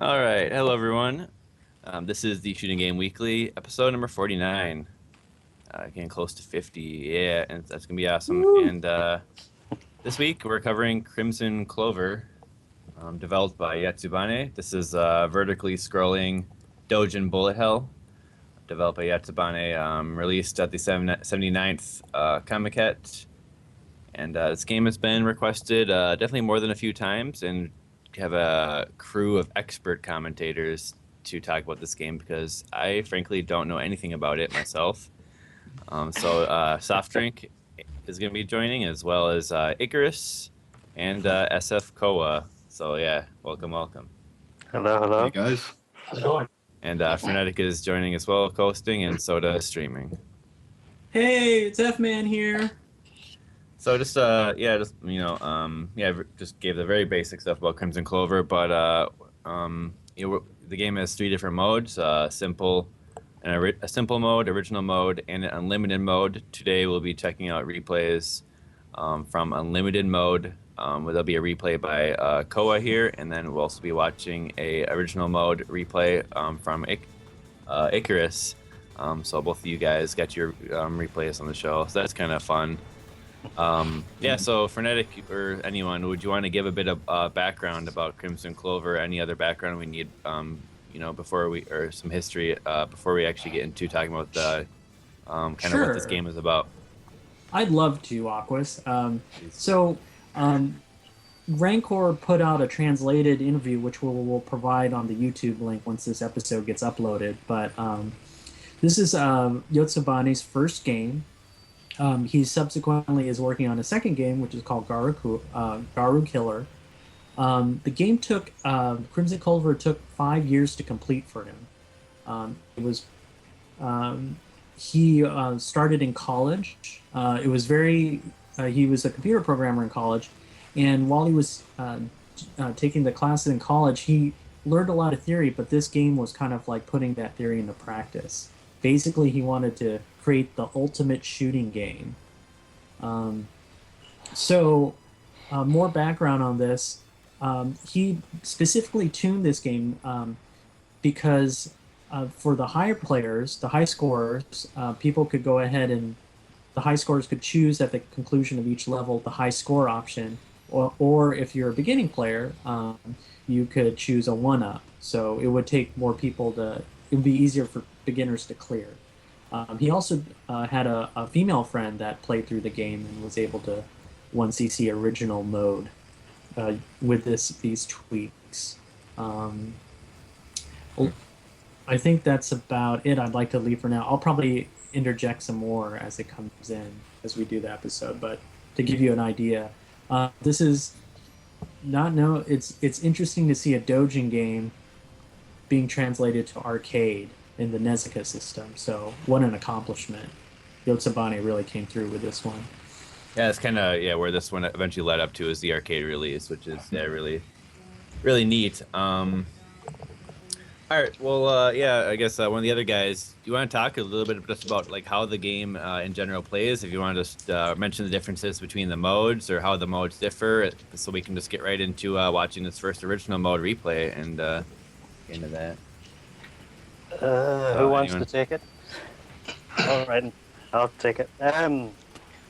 All right. Hello, everyone. This is the Shooting Game Weekly, episode number 49. Getting close to 50. Yeah, and that's going to be awesome. Woo! And this week, we're covering Crimzon Clover, developed by Yatsubane. This is vertically scrolling doujin bullet hell, developed by Yatsubane, released at the 79th Comiket. And this game has been requested definitely more than a few times, and have a crew of expert commentators to talk about this game because I frankly don't know anything about it myself. So Softdrink is going to be joining, as well as Icarus and SFKhoa. So yeah, welcome. Hello, hello. Hey guys. How's it going? And Frenetic is joining as well, hosting, and Soda is streaming. Hey, it's F-Man here. So just just gave the very basic stuff about Crimzon Clover, but the game has 3 different modes: simple, a simple mode, original mode, and an unlimited mode. Today we'll be checking out replays from unlimited mode. Where there'll be a replay by Koa here, and then we'll also be watching a original mode replay from Icarus. So both of you guys got your replays on the show, so that's kind of fun. So Frenetic or anyone, would you want to give a bit of background about Crimzon Clover? Any other background we need, or some history before we actually get into talking about the kind of what this game is about? I'd love to, Aquas. Rancor put out a translated interview, which we'll provide on the YouTube link once this episode gets uploaded. But this is Yotsubane's first game. He subsequently is working on a second game, which is called Garu Killer. The game took Crimzon Clover took 5 years to complete for him. He started in college. He was a computer programmer in college, and while he was taking the classes in college, he learned a lot of theory. But this game was kind of like putting that theory into practice. Basically, he wanted to create the ultimate shooting game. More background on this. He specifically tuned this game because for the higher players, the high scorers, people could go ahead and the high scorers could choose at the conclusion of each level the high score option, or if you're a beginning player, you could choose a 1-up. So it would take more people it would be easier for beginners to clear. He also had a female friend that played through the game and was able to 1cc original mode with these tweaks. I think that's about it I'd like to leave for now. I'll probably interject some more as it comes in as we do the episode, but to give you an idea, this is it's interesting to see a doujin game being translated to arcade in the Nezuka system. So what an accomplishment. Yotsubane really came through with this one. Yeah, it's kind of where this one eventually led up to is the arcade release, which is really, really neat. All right, well, I guess one of the other guys, you want to talk a little bit just about like how the game in general plays? If you want to just mention the differences between the modes or how the modes differ, so we can just get right into watching this first original mode replay and get into that. Who wants to take it? All right, I'll take it.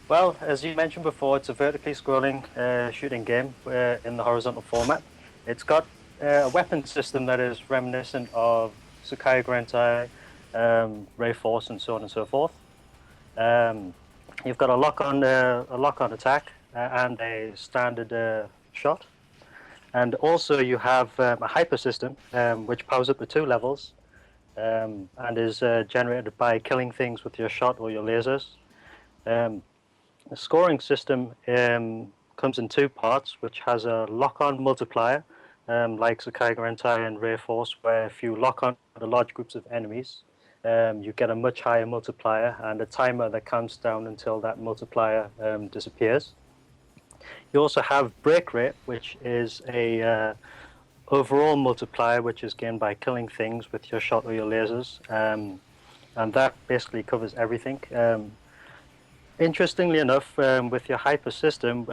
Well, as you mentioned before, it's a vertically scrolling shooting game in the horizontal format. It's got a weapon system that is reminiscent of Sakai Grantai, Ray Force, and so on and so forth. You've got a lock-on attack and a standard shot, and also you have a hyper system which powers up the 2 levels and is generated by killing things with your shot or your lasers. The scoring system comes in 2 parts, which has a lock-on multiplier, like Sakai Grantai and Ray Force, where if you lock on the large groups of enemies, you get a much higher multiplier and a timer that counts down until that multiplier disappears. You also have break rate, which is a overall multiplier, which is gained by killing things with your shot or your lasers, and that basically covers everything. Interestingly enough, with your hyper system,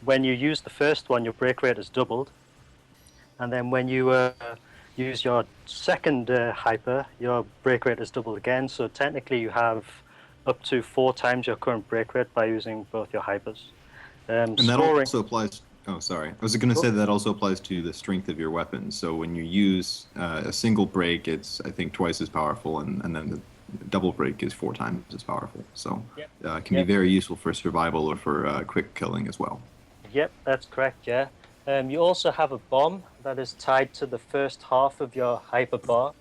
when you use the first one, your break rate is doubled, and then when you use your second hyper, your break rate is doubled again. So technically you have up to 4 times your current break rate by using both your hypers. And that Scoring, also applies. Oh, sorry. I was going to say that also applies to the strength of your weapons. So when you use a single break, it's I think twice as powerful, and then the double break is 4 times as powerful. So Yep. it can be very useful for survival or for quick killing as well. Yep, that's correct, yeah. You also have a bomb that is tied to the first half of your hyper bar.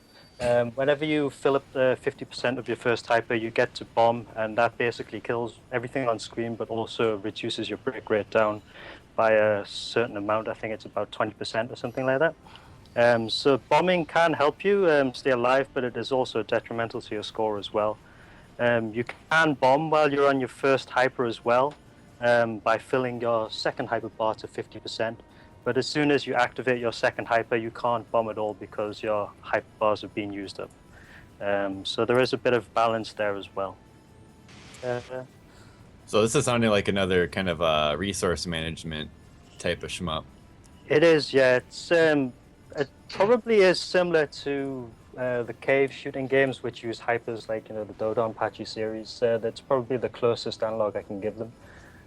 Whenever you fill up the 50% of your first hyper, you get to bomb, and that basically kills everything on screen, but also reduces your break rate down by a certain amount. I think it's about 20% or something like that. So bombing can help you stay alive, but it is also detrimental to your score as well. You can bomb while you're on your first hyper as well, by filling your second hyper bar to 50%. But as soon as you activate your second hyper, you can't bomb at all because your hyper bars have been used up. So there is a bit of balance there as well. So this is sounding like another kind of resource management type of shmup. It is, yeah. It probably is similar to the cave shooting games, which use hypers like the Dodonpachi series. That's probably the closest analog I can give them.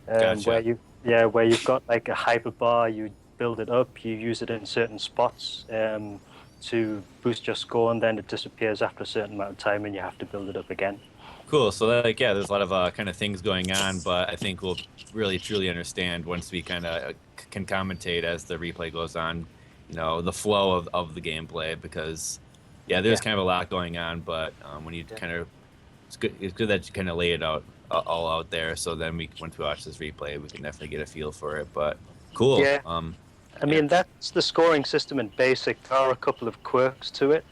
Gotcha. Where you've got like a hyper bar, you build it up, you use it in certain spots to boost your score, and then it disappears after a certain amount of time, and you have to build it up again. Cool. So like, yeah, there's a lot of kind of things going on, but I think we'll really truly understand once we kind of can commentate as the replay goes on, the flow of the gameplay, because yeah, there's kind of a lot going on, but when you kind of, it's good that you kind of lay it out all out there. So then once we watch this replay, we can definitely get a feel for it, but cool. Yeah. I mean, that's the scoring system in BASIC. There are a couple of quirks to it.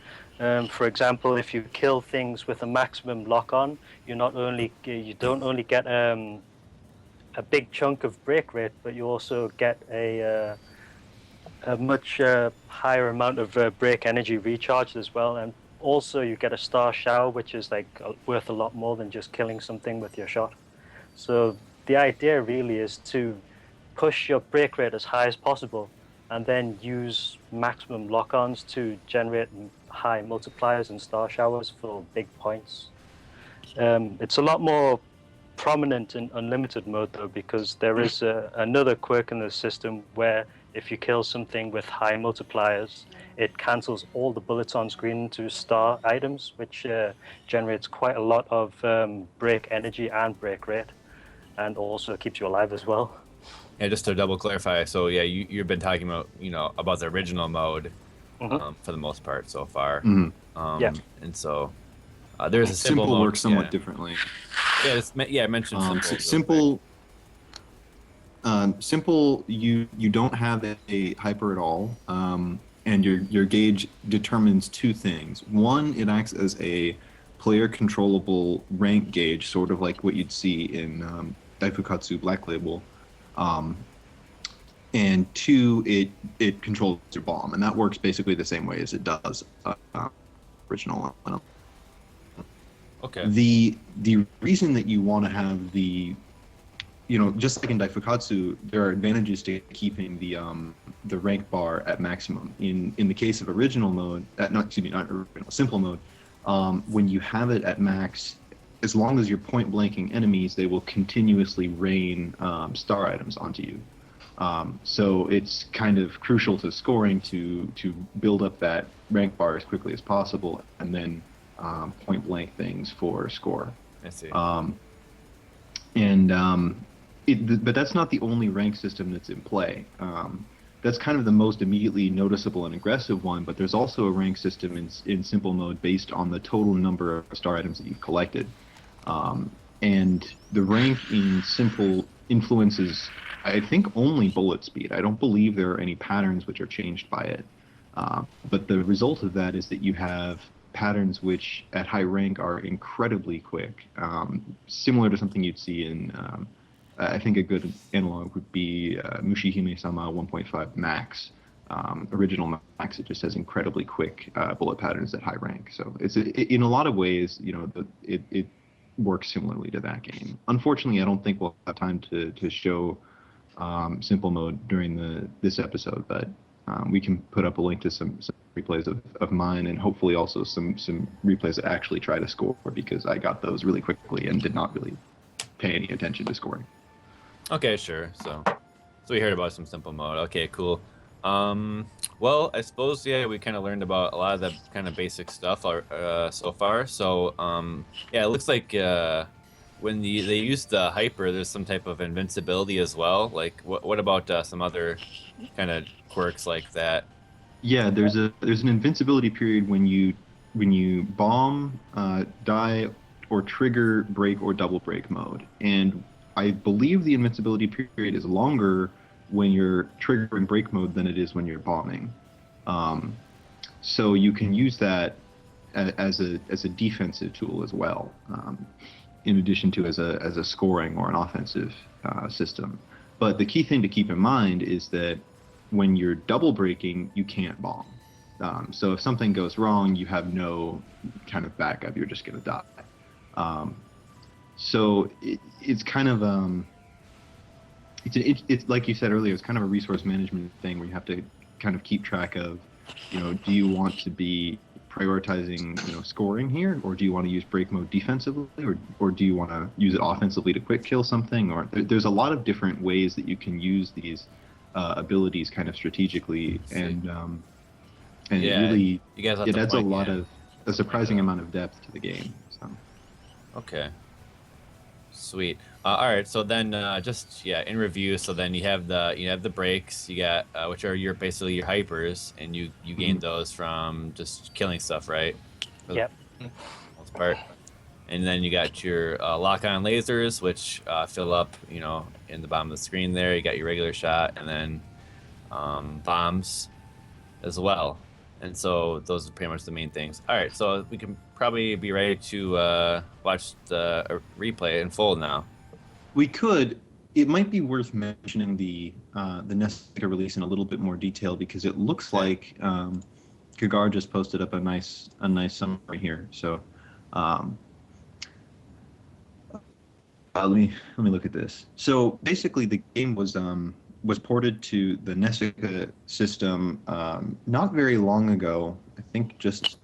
For example, if you kill things with a maximum lock-on, you don't only get a big chunk of break rate, but you also get a much higher amount of break energy recharged as well. And also you get a star shower, which is like worth a lot more than just killing something with your shot. So the idea really is to push your break rate as high as possible, and then use maximum lock-ons to generate high multipliers and star showers for big points. It's a lot more prominent in unlimited mode though, because there is another quirk in the system where if you kill something with high multipliers, it cancels all the bullets on screen into star items, which generates quite a lot of break energy and break rate, and also keeps you alive as well. Yeah, just to double clarify, so yeah, you've been talking about about the original mode for the most part so far. Yeah. And so there's a simple mode. Works somewhat differently. Yeah, I mentioned simple. Simple, you don't have a hyper at all, and your gauge determines 2 things. One, it acts as a player controllable rank gauge, sort of like what you'd see in Daifukatsu Black Label. And 2, it controls your bomb, and that works basically the same way as it does original. Okay. The reason that you want to have just like in Daifukatsu, there are advantages to keeping the rank bar at maximum. In the case of original mode, simple mode, when you have it at max, as long as you're point blanking enemies, they will continuously rain star items onto you. So it's kind of crucial to scoring to build up that rank bar as quickly as possible, and then point blank things for score. I see. But that's not the only rank system that's in play. That's kind of the most immediately noticeable and aggressive one, but there's also a rank system in simple mode based on the total number of star items that you've collected. And the rank in simple influences, I think, only bullet speed. I don't believe there are any patterns which are changed by it. But the result of that is that you have patterns which at high rank are incredibly quick, similar to something you'd see in, I think a good analog would be Mushihime-sama 1.5 Max. Original Max, it just has incredibly quick bullet patterns at high rank. So in a lot of ways, it works similarly to that game. Unfortunately, I don't think we'll have time to show simple mode during this episode, but We can put up a link to some replays of mine, and hopefully also some replays that actually try to score, because I got those really quickly and did not really pay any attention to scoring. Okay, sure. So we heard about some simple mode. Okay, cool. Well, I suppose, yeah, we kind of learned about a lot of the kind of basic stuff so far. So, yeah, it looks like when they use the hyper, there's some type of invincibility as well. Like, what about some other kind of quirks like that? Yeah, there's an invincibility period when you bomb, die, or trigger break or double break mode, and I believe the invincibility period is longer when you're triggering break mode than it is when you're bombing. So you can use that as a defensive tool as well, in addition to as a scoring or an offensive system. But the key thing to keep in mind is that when you're double breaking, you can't bomb. So if something goes wrong, you have no kind of backup. You're just going to die. So it's kind of it's like you said earlier. It's kind of a resource management thing where you have to kind of keep track of, do you want to be prioritizing, scoring here, or do you want to use break mode defensively, or do you want to use it offensively to quick kill something? Or there's a lot of different ways that you can use these abilities kind of strategically, and Yeah, it really you guys have it to adds point, a surprising amount of depth to the game. So. Okay. Sweet. All right. So then, in review. So then you have the breaks. You got which are basically your hypers, and you gain those from just killing stuff, right? For Yep. the most part. And then you got your lock-on lasers, which fill up, in the bottom of the screen there. You got your regular shot, and then bombs as well. And so those are pretty much the main things. All right, so we can probably be ready to watch the replay in full now. We could. It might be worth mentioning the Nessica release in a little bit more detail, because it looks like Kagar just posted up a nice summary here. So let me look at this. So basically, the game was ported to the Nessica system not very long ago. I think just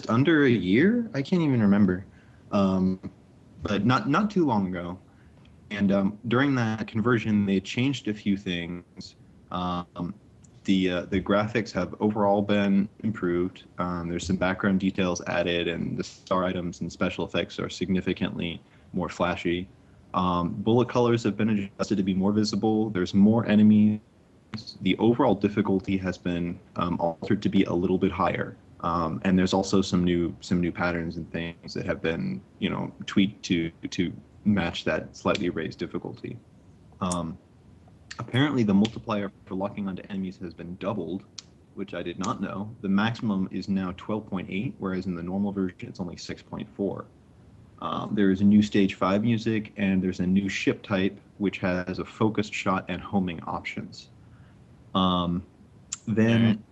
under a year. I can't even remember, but not too long ago. And during that conversion, they changed a few things. The graphics have overall been improved. There's some background details added, and the star items and special effects are significantly more flashy. Bullet colors have been adjusted to be more visible. There's more enemies. The overall difficulty has been altered to be a little bit higher. And there's also some new patterns and things that have been, tweaked to match that slightly raised difficulty. Apparently, the multiplier for locking onto enemies has been doubled, which I did not know. The maximum is now 12.8, whereas in the normal version it's only 6.4. There is a new Stage 5 music, and there's a new ship type, which has a focused shot and homing options. Then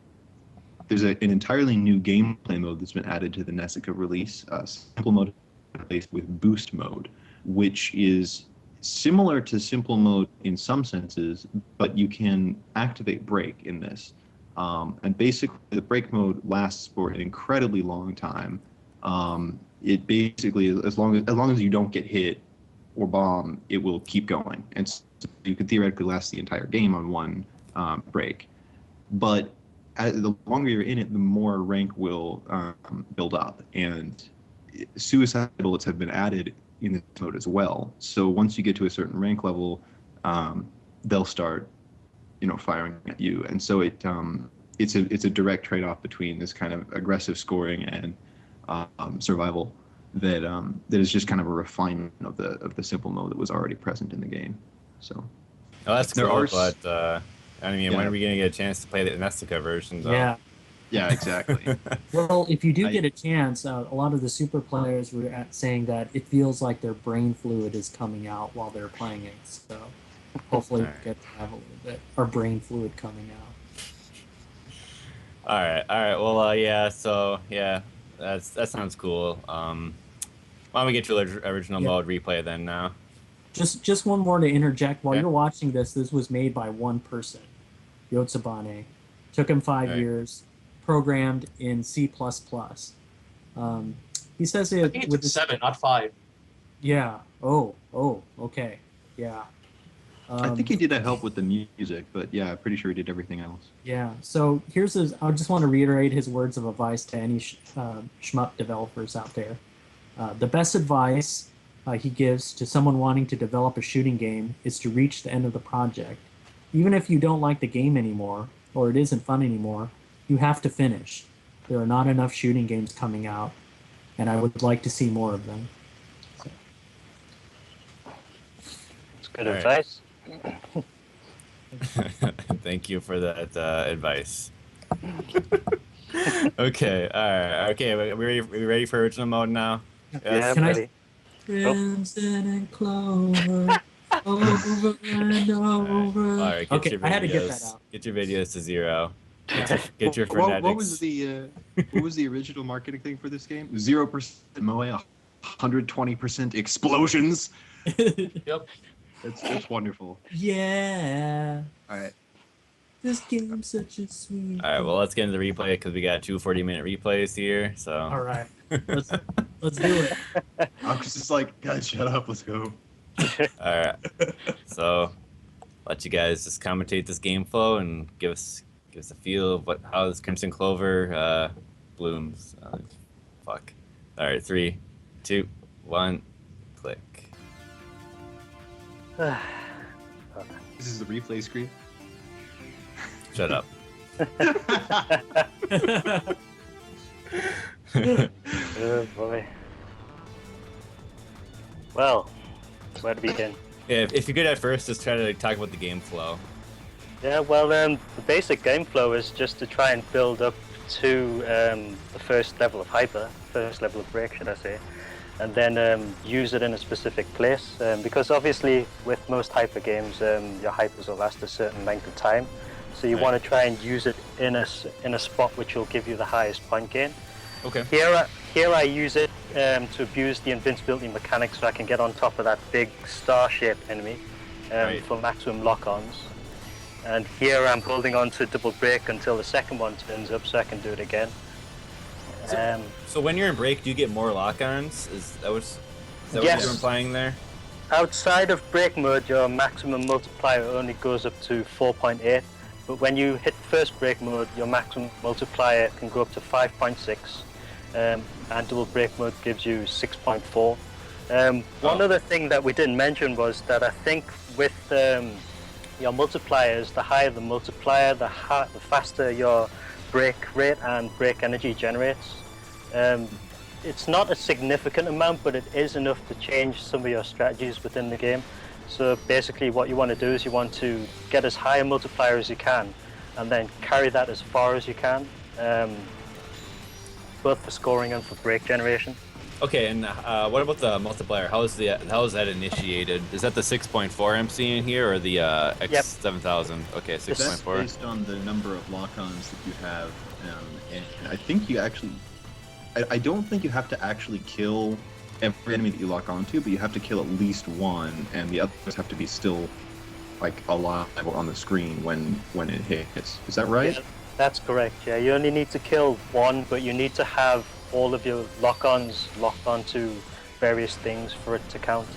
there's an entirely new gameplay mode that's been added to the Nessica release, simple mode replaced with boost mode, which is similar to simple mode in some senses, but you can activate break in this. And basically, the break mode lasts for an incredibly long time. It basically, as long as you don't get hit or bomb, it will keep going, and so you could theoretically last the entire game on one break. But the longer you're in it, the more rank will build up, and suicide bullets have been added in this mode as well. So once you get to a certain rank level, they'll start, firing at you, and so it's a direct trade-off between this kind of aggressive scoring and survival that is just kind of a refinement of the simple mode that was already present in the game. So that's there cool, are but when are we gonna get a chance to play the Nessica version? Though? Yeah, exactly. Well, if you do get a chance, a lot of the super players were saying that it feels like their brain fluid is coming out while they're playing it. So hopefully we get to have a little bit our brain fluid coming out. All right. Well, yeah. So yeah, that sounds cool. Why don't we get to the original mode replay then now? Just one more to interject. While you're watching this was made by one person, Yotsubane. Took him 5 Right. years. Programmed in C++. He says I it think it with took 7, not 5. Yeah. Oh. Okay. Yeah. I think he did help with the music, but yeah, I'm pretty sure he did everything else. Yeah. So here's his. I just want to reiterate his words of advice to any shmup developers out there. The best advice he gives to someone wanting to develop a shooting game is to reach the end of the project. Even if you don't like the game anymore or it isn't fun anymore, you have to finish. There are not enough shooting games coming out, and I would like to see more of them. So, It's good All right. advice. Thank you for that advice. Okay, all right. Okay, we ready for original mode now? Yeah, Can I- buddy. Crimson and Clover, over and over. All right, get Okay, your videos. I had to get that out. Get your videos to 0. Get your What phonetics. was the what was the original marketing thing for this game? 0% moe, 120% explosions. Yep. That's wonderful. Yeah, All right. this game's such a sweet. All right, well, let's get into the replay because we got 2 40-minute replays here. So. All right, let's do it. I was just like, guys, shut up. Let's go. All right. So, let you guys just commentate this game flow and give us a feel of how this Crimzon Clover blooms. Fuck. All right, 3, 2, 1, click. This is the replay screen. Shut up. Oh boy. Well, where to begin? Yeah, if you're good at first, just try to talk about the game flow. Yeah, well, the basic game flow is just to try and build up to the first level of hyper, first level of break, should I say, and then use it in a specific place. Because obviously, with most hyper games, your hypers will last a certain length of time, so you Right. want to try and use it in a spot which will give you the highest point gain. Okay. Here I use it to abuse the invincibility mechanic, so I can get on top of that big star-shaped enemy Right. for maximum lock-ons. And here I'm holding on to double break until the second one turns up, so I can do it again. So when you're in break, do you get more lock-ons? Is that what Yes. you're implying there? Outside of break mode, your maximum multiplier only goes up to 4.8, but when you hit first break mode, your maximum multiplier can go up to 5.6, and double break mode gives you 6.4. One other thing that we didn't mention was that I think with your multipliers, the higher the multiplier, the faster your break rate and break energy generates. It's not a significant amount, but it is enough to change some of your strategies within the game. So basically what you want to do is you want to get as high a multiplier as you can and then carry that as far as you can, both for scoring and for break generation. Okay, and what about the multiplier? How is that initiated? Is that the 6.4 I'm seeing here, or the X7000? Okay, That's 6.4. based on the number of lock-ons that you have, and I think you actually, I don't think you have to actually kill every enemy that you lock onto, but you have to kill at least one, and the others have to be still like alive or on the screen when it hits. Is that right? Yeah, that's correct. Yeah, you only need to kill one, but you need to have all of your lock-ons locked onto various things for it to count.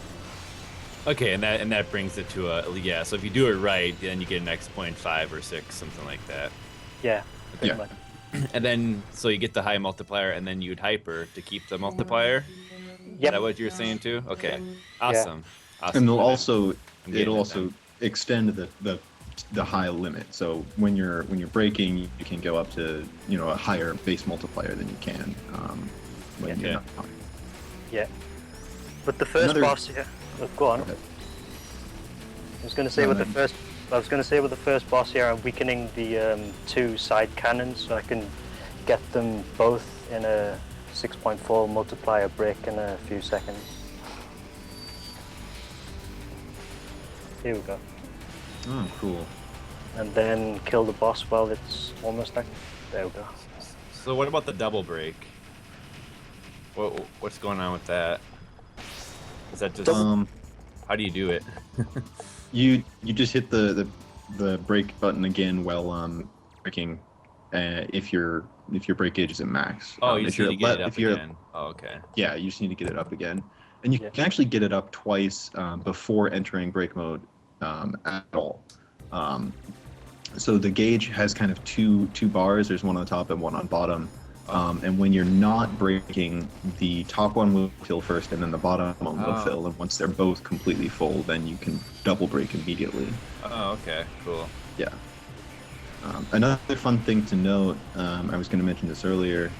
Okay, and that brings it to a So if you do it right, then you get an X.5 or 6, something like that. Yeah, pretty Yeah. much. And then so you get the high multiplier, and then you'd hyper to keep the multiplier. Is Yep. that what you're saying too? Okay, awesome. Awesome. And they'll also I'm getting it'll it also extend the high limit. So when you're breaking, you can go up to a higher base multiplier than you can when Yeah. you're not. Yeah. But the first Another- boss here. Oh, go on. Okay. I was going to say with the first boss here, I'm weakening the 2 side cannons, so I can get them both in a 6.4 multiplier break in a few seconds. Here we go. Oh, cool. And then kill the boss while it's almost done. There we go. So what about the double break? What's going on with that? Is that just how do you do it? You just hit the break button again while breaking if your break gauge is at max. Oh, you if just need you're to get it if up you're again. Oh, okay. yeah, you just need to get it up again, and you Yeah. can actually get it up twice before entering break mode at all. So the gauge has kind of two bars. There's one on the top and one on bottom. And when you're not braking, the top one will fill first, and then the bottom one will fill. And once they're both completely full, then you can double brake immediately. Oh, okay, cool. Yeah. Another fun thing to note, I was going to mention this earlier,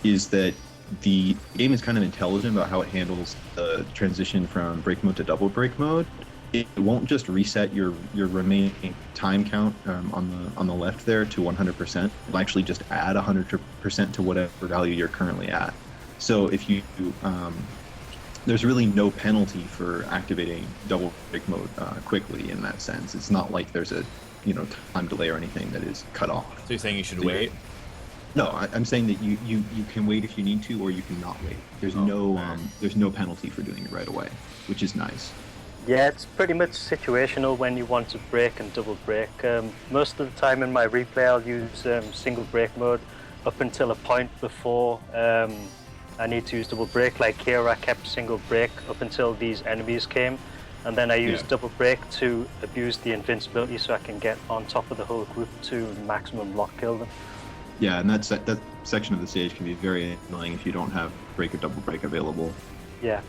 is that the game is kind of intelligent about how it handles the transition from brake mode to double brake mode. It won't just reset your remaining time count on the left there to 100%. It'll actually just add 100% to whatever value you're currently at. So if you there's really no penalty for activating double brake mode quickly in that sense. It's not like there's a time delay or anything that is cut off. So you're saying you should wait? No, I'm saying that you can wait if you need to, or you can not wait. There's no penalty for doing it right away, which is nice. Yeah, it's pretty much situational when you want to brake and double brake. Most of the time in my replay I'll use single brake mode up until a point before I need to use double brake. Like here I kept single brake up until these enemies came, and then I used double brake to abuse the invincibility so I can get on top of the whole group to maximum lock kill them. Yeah, and that section of the stage can be very annoying if you don't have brake or double brake available. Yeah.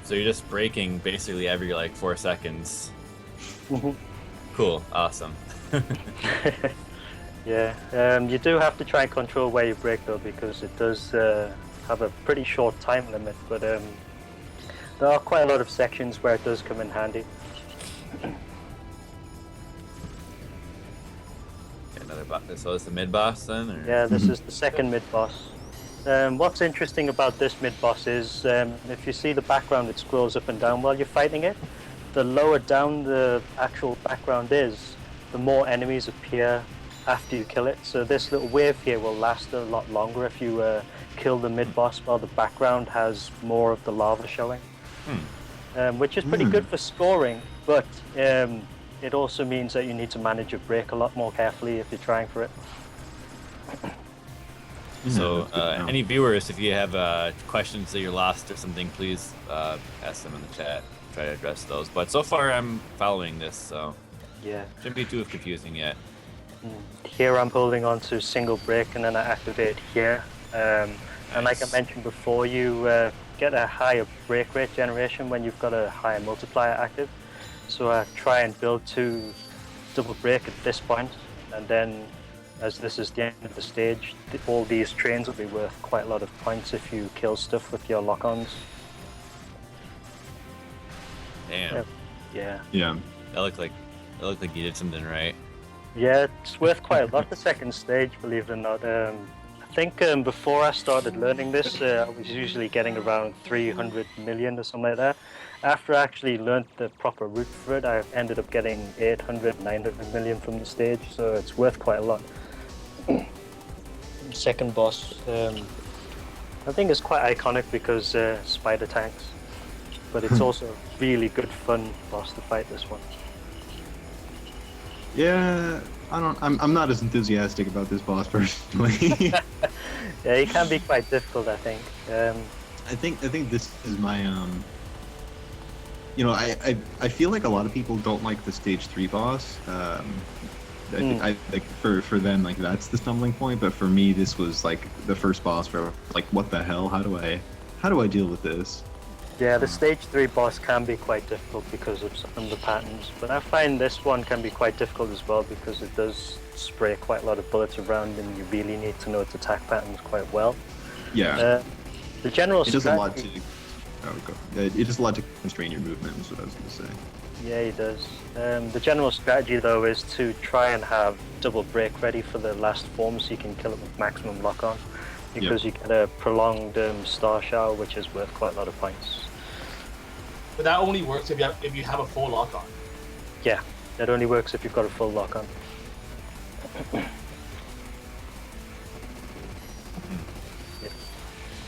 So you're just braking basically every like 4 seconds. Cool, awesome. Yeah, you do have to try and control where you brake though, because it does have a pretty short time limit, but there are quite a lot of sections where it does come in handy. Another boss. So it's the mid boss then? Or? Yeah, this is the second mid-boss. What's interesting about this mid-boss is if you see the background, it scrolls up and down while you're fighting it. The lower down the actual background is, the more enemies appear after you kill it. So this little wave here will last a lot longer if you kill the mid-boss while the background has more of the lava showing. Which is pretty good for scoring, but it also means that you need to manage your brake a lot more carefully if you're trying for it. So any viewers, if you have questions that you're lost or something, please ask them in the chat. Try to address those. But so far I'm following this, so yeah, shouldn't be too confusing yet. Here I'm holding on to single brake and then I activate here. And like I mentioned before, you get a higher brake rate generation when you've got a higher multiplier active. So I try and build to double brake at this point, and then as this is the end of the stage, all these trains will be worth quite a lot of points if you kill stuff with your lock-ons. Damn. Yeah. Yeah. That looked like you did something right. Yeah, it's worth quite a lot, the second stage, believe it or not. I think before I started learning this, I was usually getting around 300 million or something like that. After I actually learned the proper route for it, I ended up getting 800, 900 million from the stage, so it's worth quite a lot. Second boss, I think it's quite iconic because spider tanks, but it's also a really good fun boss to fight, this one. Yeah, I'm not as enthusiastic about this boss personally. Yeah, he can be quite difficult, I think. I think this is my I feel like a lot of people don't like the stage 3 boss. I like for them, like that's the stumbling point, but for me this was like the first boss where like, what the hell, how do I deal with this? Yeah, the stage 3 boss can be quite difficult because of some of the patterns, but I find this one can be quite difficult as well because it does spray quite a lot of bullets around and you really need to know its attack patterns quite well. Yeah. The general it does a lot strategy... to it does a lot to constrain your movement, is what I was going to say. Yeah, he does. The general strategy though is to try and have double brake ready for the last form so you can kill it with maximum lock-on, because you get a prolonged star shower which is worth quite a lot of points. But that only works if you have a full lock on. Yeah, that only works if you've got a full lock-on.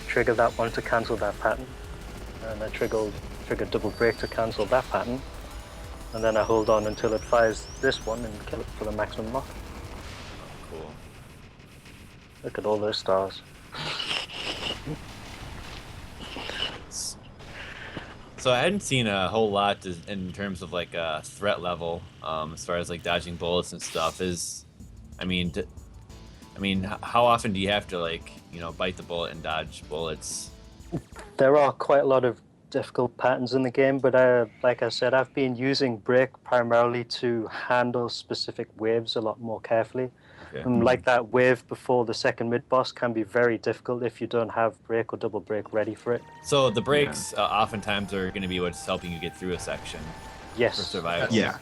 Trigger that one to cancel that pattern, and I trigger double brake to cancel that pattern. and then I hold on until it fires this one and kill it for the maximum lock. Cool. Look at all those stars. So I hadn't seen a whole lot in terms of like a threat level, as far as like dodging bullets and stuff. How often do you have to like bite the bullet and dodge bullets? There are quite a lot of difficult patterns in the game, but like I said, I've been using break primarily to handle specific waves a lot more carefully. Okay. Like that wave before the second mid-boss can be very difficult if you don't have break or double break ready for it. So the breaks oftentimes are going to be what's helping you get through a section Yes. for survival. Yeah.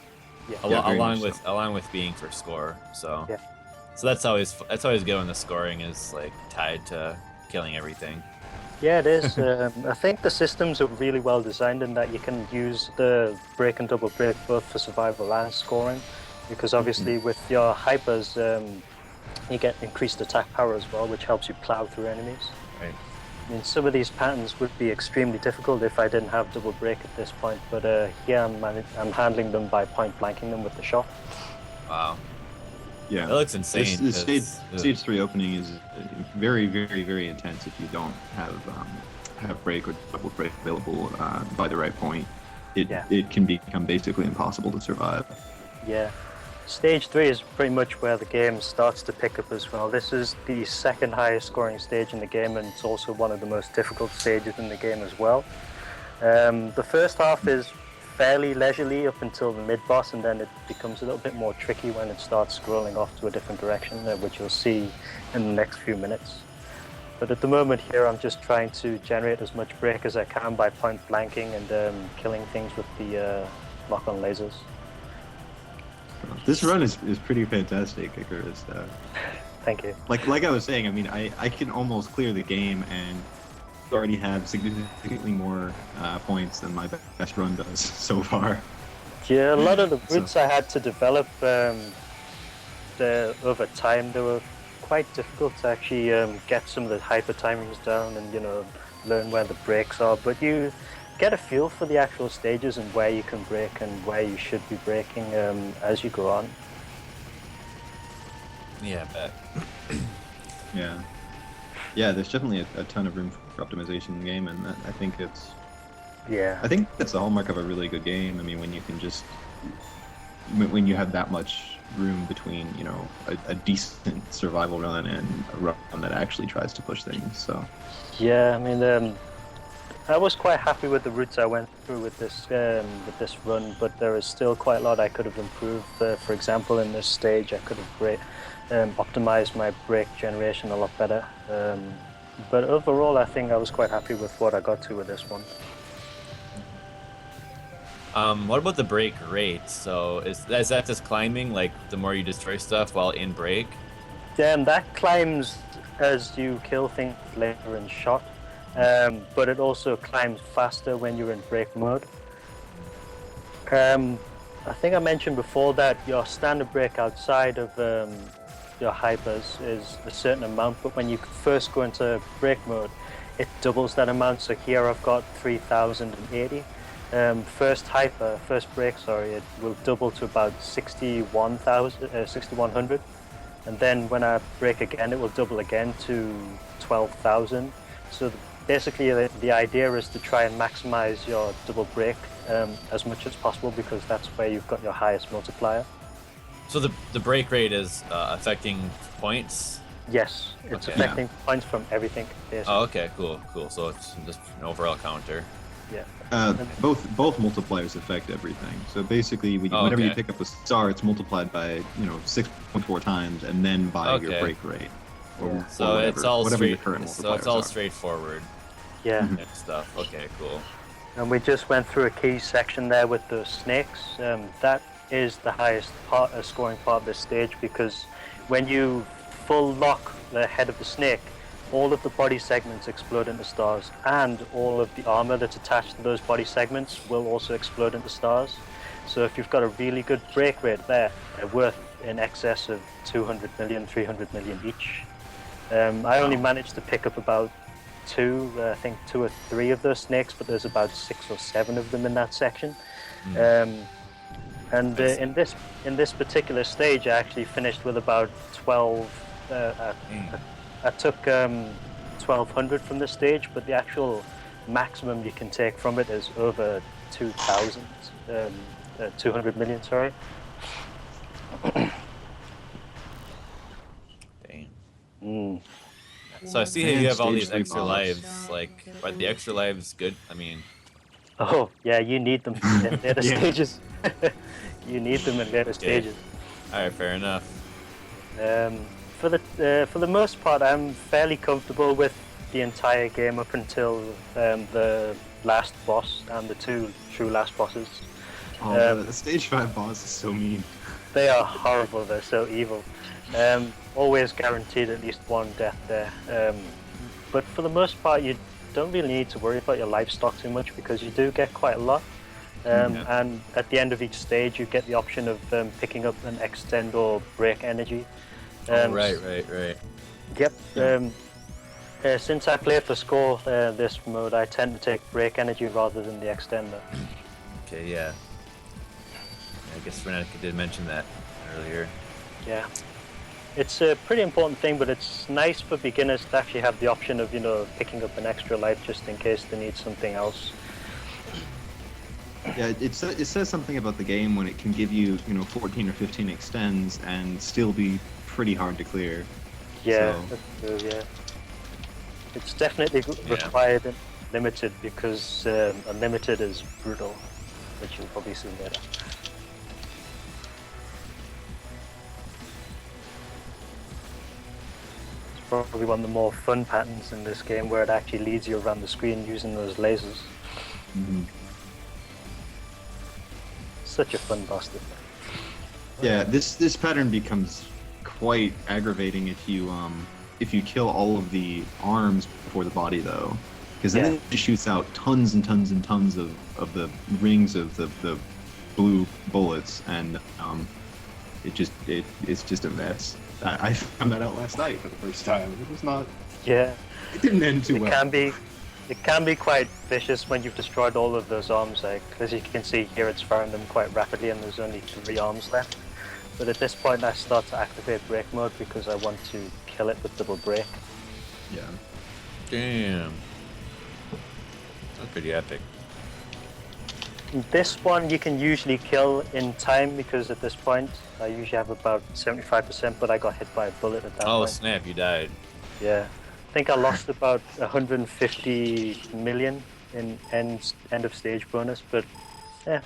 Along very with with being for score. So Yeah. so that's always good when the scoring is like tied to killing everything. Yeah, it is. I think the systems are really well designed in that you can use the break and double break both for survival and scoring, because obviously with your hypers, you get increased attack power as well, which helps you plow through enemies. Right. I mean, some of these patterns would be extremely difficult if I didn't have double break at this point, but here I'm handling them by point blanking them with the shot. Wow. Yeah. That looks insane. The 'cause- stage 3 opening is very, very, very intense if you don't have break or double break available by the right point. It can become basically impossible to survive. Yeah. Stage 3 is pretty much where the game starts to pick up as well. This is the second highest scoring stage in the game, and it's also one of the most difficult stages in the game as well. The first half is fairly leisurely up until the mid-boss, and then it becomes a little bit more tricky when it starts scrolling off to a different direction, which you'll see in the next few minutes. But at the moment here, I'm just trying to generate as much break as I can by point blanking and killing things with the lock-on lasers. This run is pretty fantastic, Icarus. Thank you. Like I was saying, I mean, I can almost clear the game and already have significantly more points than my best run does so far. Yeah, a lot of the routes I had to develop over time, they were quite difficult to actually get some of the hyper timings down and learn where the breaks are. But you get a feel for the actual stages and where you can break and where you should be breaking as you go on. Yeah, I bet. Yeah, there's definitely a ton of room for optimization in the game, and I think that's the hallmark of a really good game. I mean, when you can just when you have that much room between a decent survival run and a run that actually tries to push things. So yeah, I mean, I was quite happy with the routes I went through with this run, but there is still quite a lot I could have improved. For example, in this stage, I could have optimized my break generation a lot better. But overall, I think I was quite happy with what I got to with this one. What about the break rate? So is that just climbing, like the more you destroy stuff while in break? That climbs as you kill things later in shot, but it also climbs faster when you're in break mode. I think I mentioned before that your standard break outside of your hypers is a certain amount, but when you first go into break mode, it doubles that amount. So here I've got 3080. First break, it will double to about 6100, and then when I break again, it will double again to 12,000. So basically, the idea is to try and maximize your double break as much as possible, because that's where you've got your highest multiplier. So the break rate is affecting points? Yes, it's affecting points from everything, basically. Oh, okay, cool. So it's just an overall counter. Yeah. Both multipliers affect everything. So basically, whenever you pick up a star, it's multiplied by 6.4 times, and then by your break rate. Or so whatever, it's all whatever your current multipliers are. straightforward. Yeah. And stuff. Okay, cool. And we just went through a key section there with the snakes. That is the highest scoring part of this stage, because when you full lock the head of the snake, all of the body segments explode into stars, and all of the armor that's attached to those body segments will also explode into stars. So if you've got a really good break rate there, they're worth in excess of 200 million, 300 million each. I only managed to pick up about two or three of those snakes, but there's about 6 or 7 of them in that section. And in this particular stage, I actually finished with about 12. I took 1,200 from the stage, but the actual maximum you can take from it is over 2,000, 200 million. Sorry. Dang. So I see how you have all these extra lives. Like, are the extra lives good? I mean. Oh yeah, you need them in later stages. You need them in later stages. All right, fair enough. For the most part, I'm fairly comfortable with the entire game up until the last boss and the 2 true last bosses. Oh, the stage 5 boss is so mean. They are horrible. They're so evil. Always guaranteed at least 1 death there. But for the most part, you don't really need to worry about your life stock too much because you do get quite a lot. And at the end of each stage, you get the option of picking up an extend or break energy. Right. Yep. Since I play for score this mode, I tend to take break energy rather than the extender. Okay, yeah. I guess Renatica did mention that earlier. Yeah. It's a pretty important thing, but it's nice for beginners to actually have the option of, picking up an extra life just in case they need something else. Yeah, it says something about the game when it can give you, 14 or 15 extends and still be pretty hard to clear. Yeah, So. that's true, yeah. It's definitely required and limited because unlimited is brutal, which you'll probably see later. Probably one of the more fun patterns in this game where it actually leads you around the screen using those lasers. Mm-hmm. Such a fun bastard. Yeah, this pattern becomes quite aggravating if you kill all of the arms before the body though, because then it shoots out tons and tons and tons of the rings of the blue bullets, and it's just a mess. I found that out last night for the first time. It was not. Yeah. It didn't end too well. It can be quite vicious when you've destroyed all of those arms. Like, as you can see here, it's firing them quite rapidly, and there's only 3 arms left. But at this point, I start to activate break mode because I want to kill it with double break. Yeah. Damn. That's pretty epic. This one you can usually kill in time because at this point I usually have about 75%, but I got hit by a bullet at that point. Oh snap! You died. Yeah, I think I lost about 150 million in end of stage bonus, but yeah.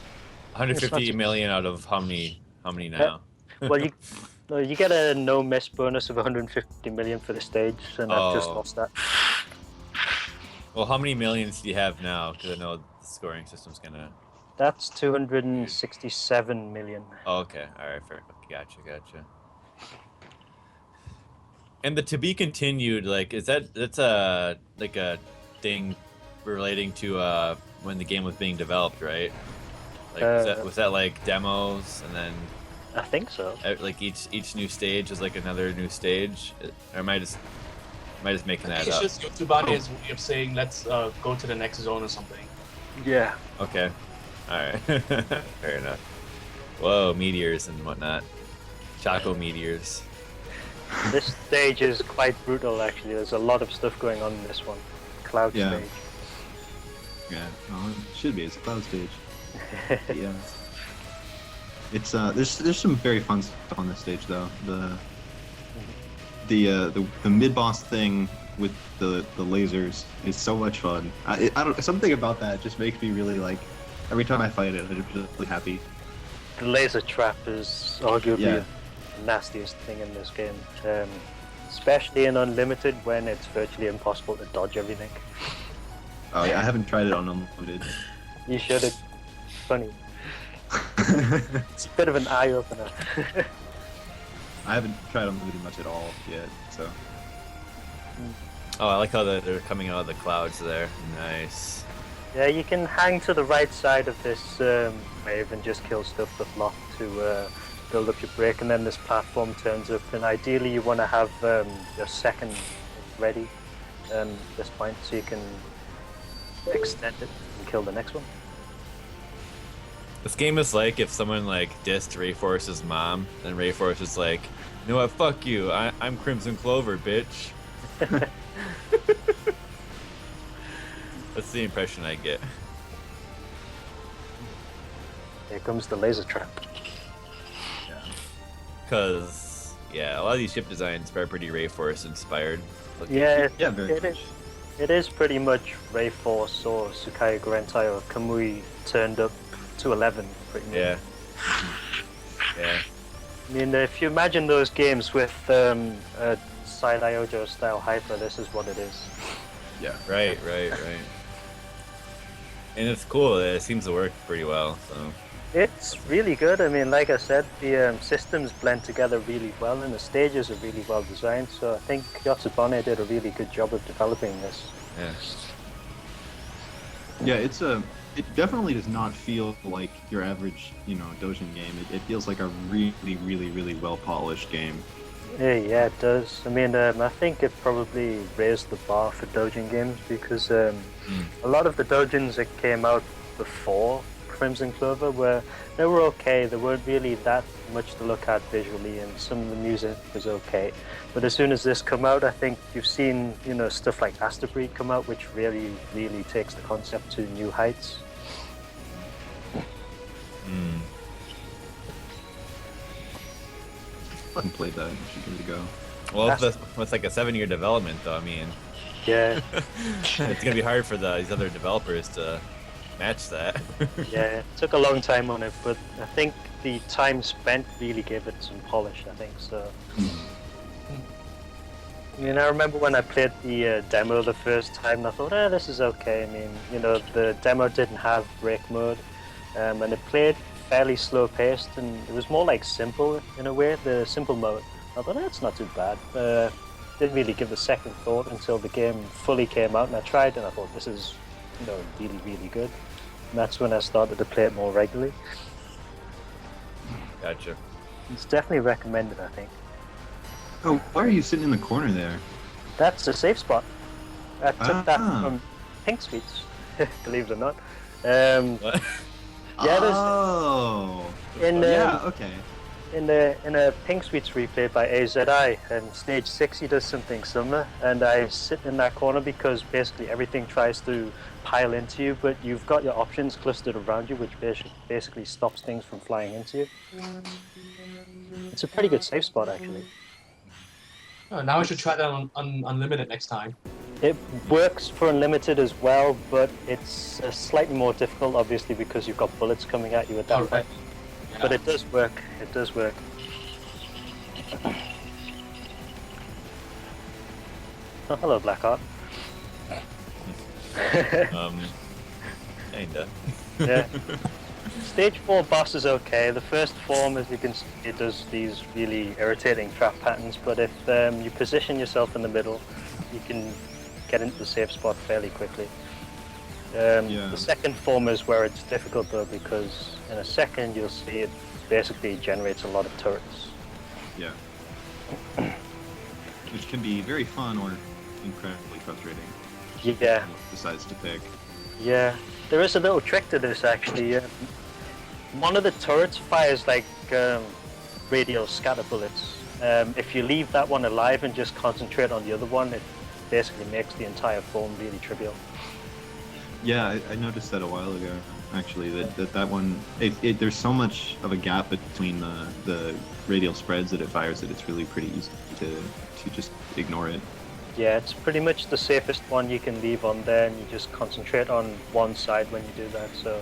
150 million out of how many now? Well, you get a no miss bonus of 150 million for the stage, and I've just lost that. Well, how many millions do you have now? Because I know the scoring system's gonna. That's 267 million. Oh, okay. All right. Fair. Gotcha. And the to be continued, like, that's a thing relating to when the game was being developed, right? Like, was that like demos and then? I think so. Like each new stage is like another new stage, or am I just making that up? It's just Yotsubane's way of saying let's go to the next zone or something. Yeah. Okay. All right. Fair enough. Whoa, meteors and whatnot. Choco meteors. This stage is quite brutal, actually. There's a lot of stuff going on in this one. Cloud stage. Yeah, well, it should be. It's a cloud stage. Yeah. It's there's some very fun stuff on this stage though. The mid boss thing with the lasers is so much fun. I don't, something about that just makes me really like. Every time I fight it, I'm just really happy. The laser trap is arguably the nastiest thing in this game, especially in Unlimited when it's virtually impossible to dodge everything. Oh yeah, I haven't tried it on Unlimited. You should. It's funny. It's a bit of an eye opener. I haven't tried Unlimited much at all yet, so. Oh, I like how they're coming out of the clouds there. Nice. Yeah, you can hang to the right side of this wave and just kill stuff with lock to build up your break, and then this platform turns up, and ideally you want to have your second ready at this point so you can extend it and kill the next one. This game is like if someone like dissed Rayforce's mom, and Rayforce is like, you know what, fuck you, I'm Crimzon Clover, bitch. That's the impression I get. Here comes the laser trap. Because, yeah, a lot of these ship designs are pretty Rayforce inspired. looking. Yeah, Yeah, very it much. is. It is pretty much Rayforce or Tsukai Gorentai or Kamui turned up to 11, pretty much. Yeah. Yeah. I mean, if you imagine those games with a Side Iojo style hyper, this is what it is. Yeah. Right. And it's cool. It seems to work pretty well. So It's really good. I mean, like I said, the systems blend together really well, and the stages are really well designed. So I think Yotsubane did a really good job of developing this. yeah. Yeah, it definitely does not feel like your average, doujin game. It feels like a really, really, really well polished game. Yeah, it does. I mean, I think it probably raised the bar for doujin games because a lot of the doujins that came out before Crimzon Clover they were okay. They weren't really that much to look at visually, and some of the music was okay. But as soon as this come out, I think you've seen stuff like Asterbreed come out, which really, really takes the concept to new heights. Mm. I haven't played that. I should give it a go. Well, it's like a 7-year development, though. I mean, Yeah, it's gonna be hard for these other developers to match that. yeah. It took a long time on it, but I think the time spent really gave it some polish. I think so. I mean, I remember when I played the demo the first time, and I thought, this is okay. I mean, the demo didn't have break mode, and it played fairly slow paced, and it was more like simple in a way, the simple mode. I thought, that's not too bad. Didn't really give a second thought until the game fully came out, and I tried, and I thought, this is, really, really good. And that's when I started to play it more regularly. Gotcha. It's definitely recommended, I think. Oh, why are you sitting in the corner there? That's a safe spot. I took that Ah. from Pink Sweets, believe it or not. What? Yeah, there's Oh. in Yeah. Okay. in a Pink Sweets replay by AZI, and stage 6 he does something similar, and I sit in that corner because basically everything tries to pile into you, but you've got your options clustered around you, which basically stops things from flying into you. It's a pretty good safe spot, actually. Oh, now I should try that on Unlimited next time. It works for Unlimited as well, but it's slightly more difficult, obviously, because you've got bullets coming at you at that Oh, point. right. Yeah. But it does work. It does work. Oh, hello, Blackheart. Kinda. Yeah. Stage 4 boss is okay. The first form, as you can see, it does these really irritating trap patterns, but if you position yourself in the middle, you can get into the safe spot fairly quickly. Yeah. The second form is where it's difficult, though, because in a second you'll see it basically generates a lot of turrets. Yeah. Which can be very fun or incredibly frustrating. Yeah. What decides to pick. Yeah, there is a little trick to this actually. One of the turrets fires like radial scatter bullets. If you leave that one alive and just concentrate on the other one, it basically makes the entire form really trivial. Yeah, I noticed that a while ago. Actually, that one, there's so much of a gap between the radial spreads that it fires that it's really pretty easy to just ignore it. Yeah, it's pretty much the safest one you can leave on there, and you just concentrate on one side when you do that. So.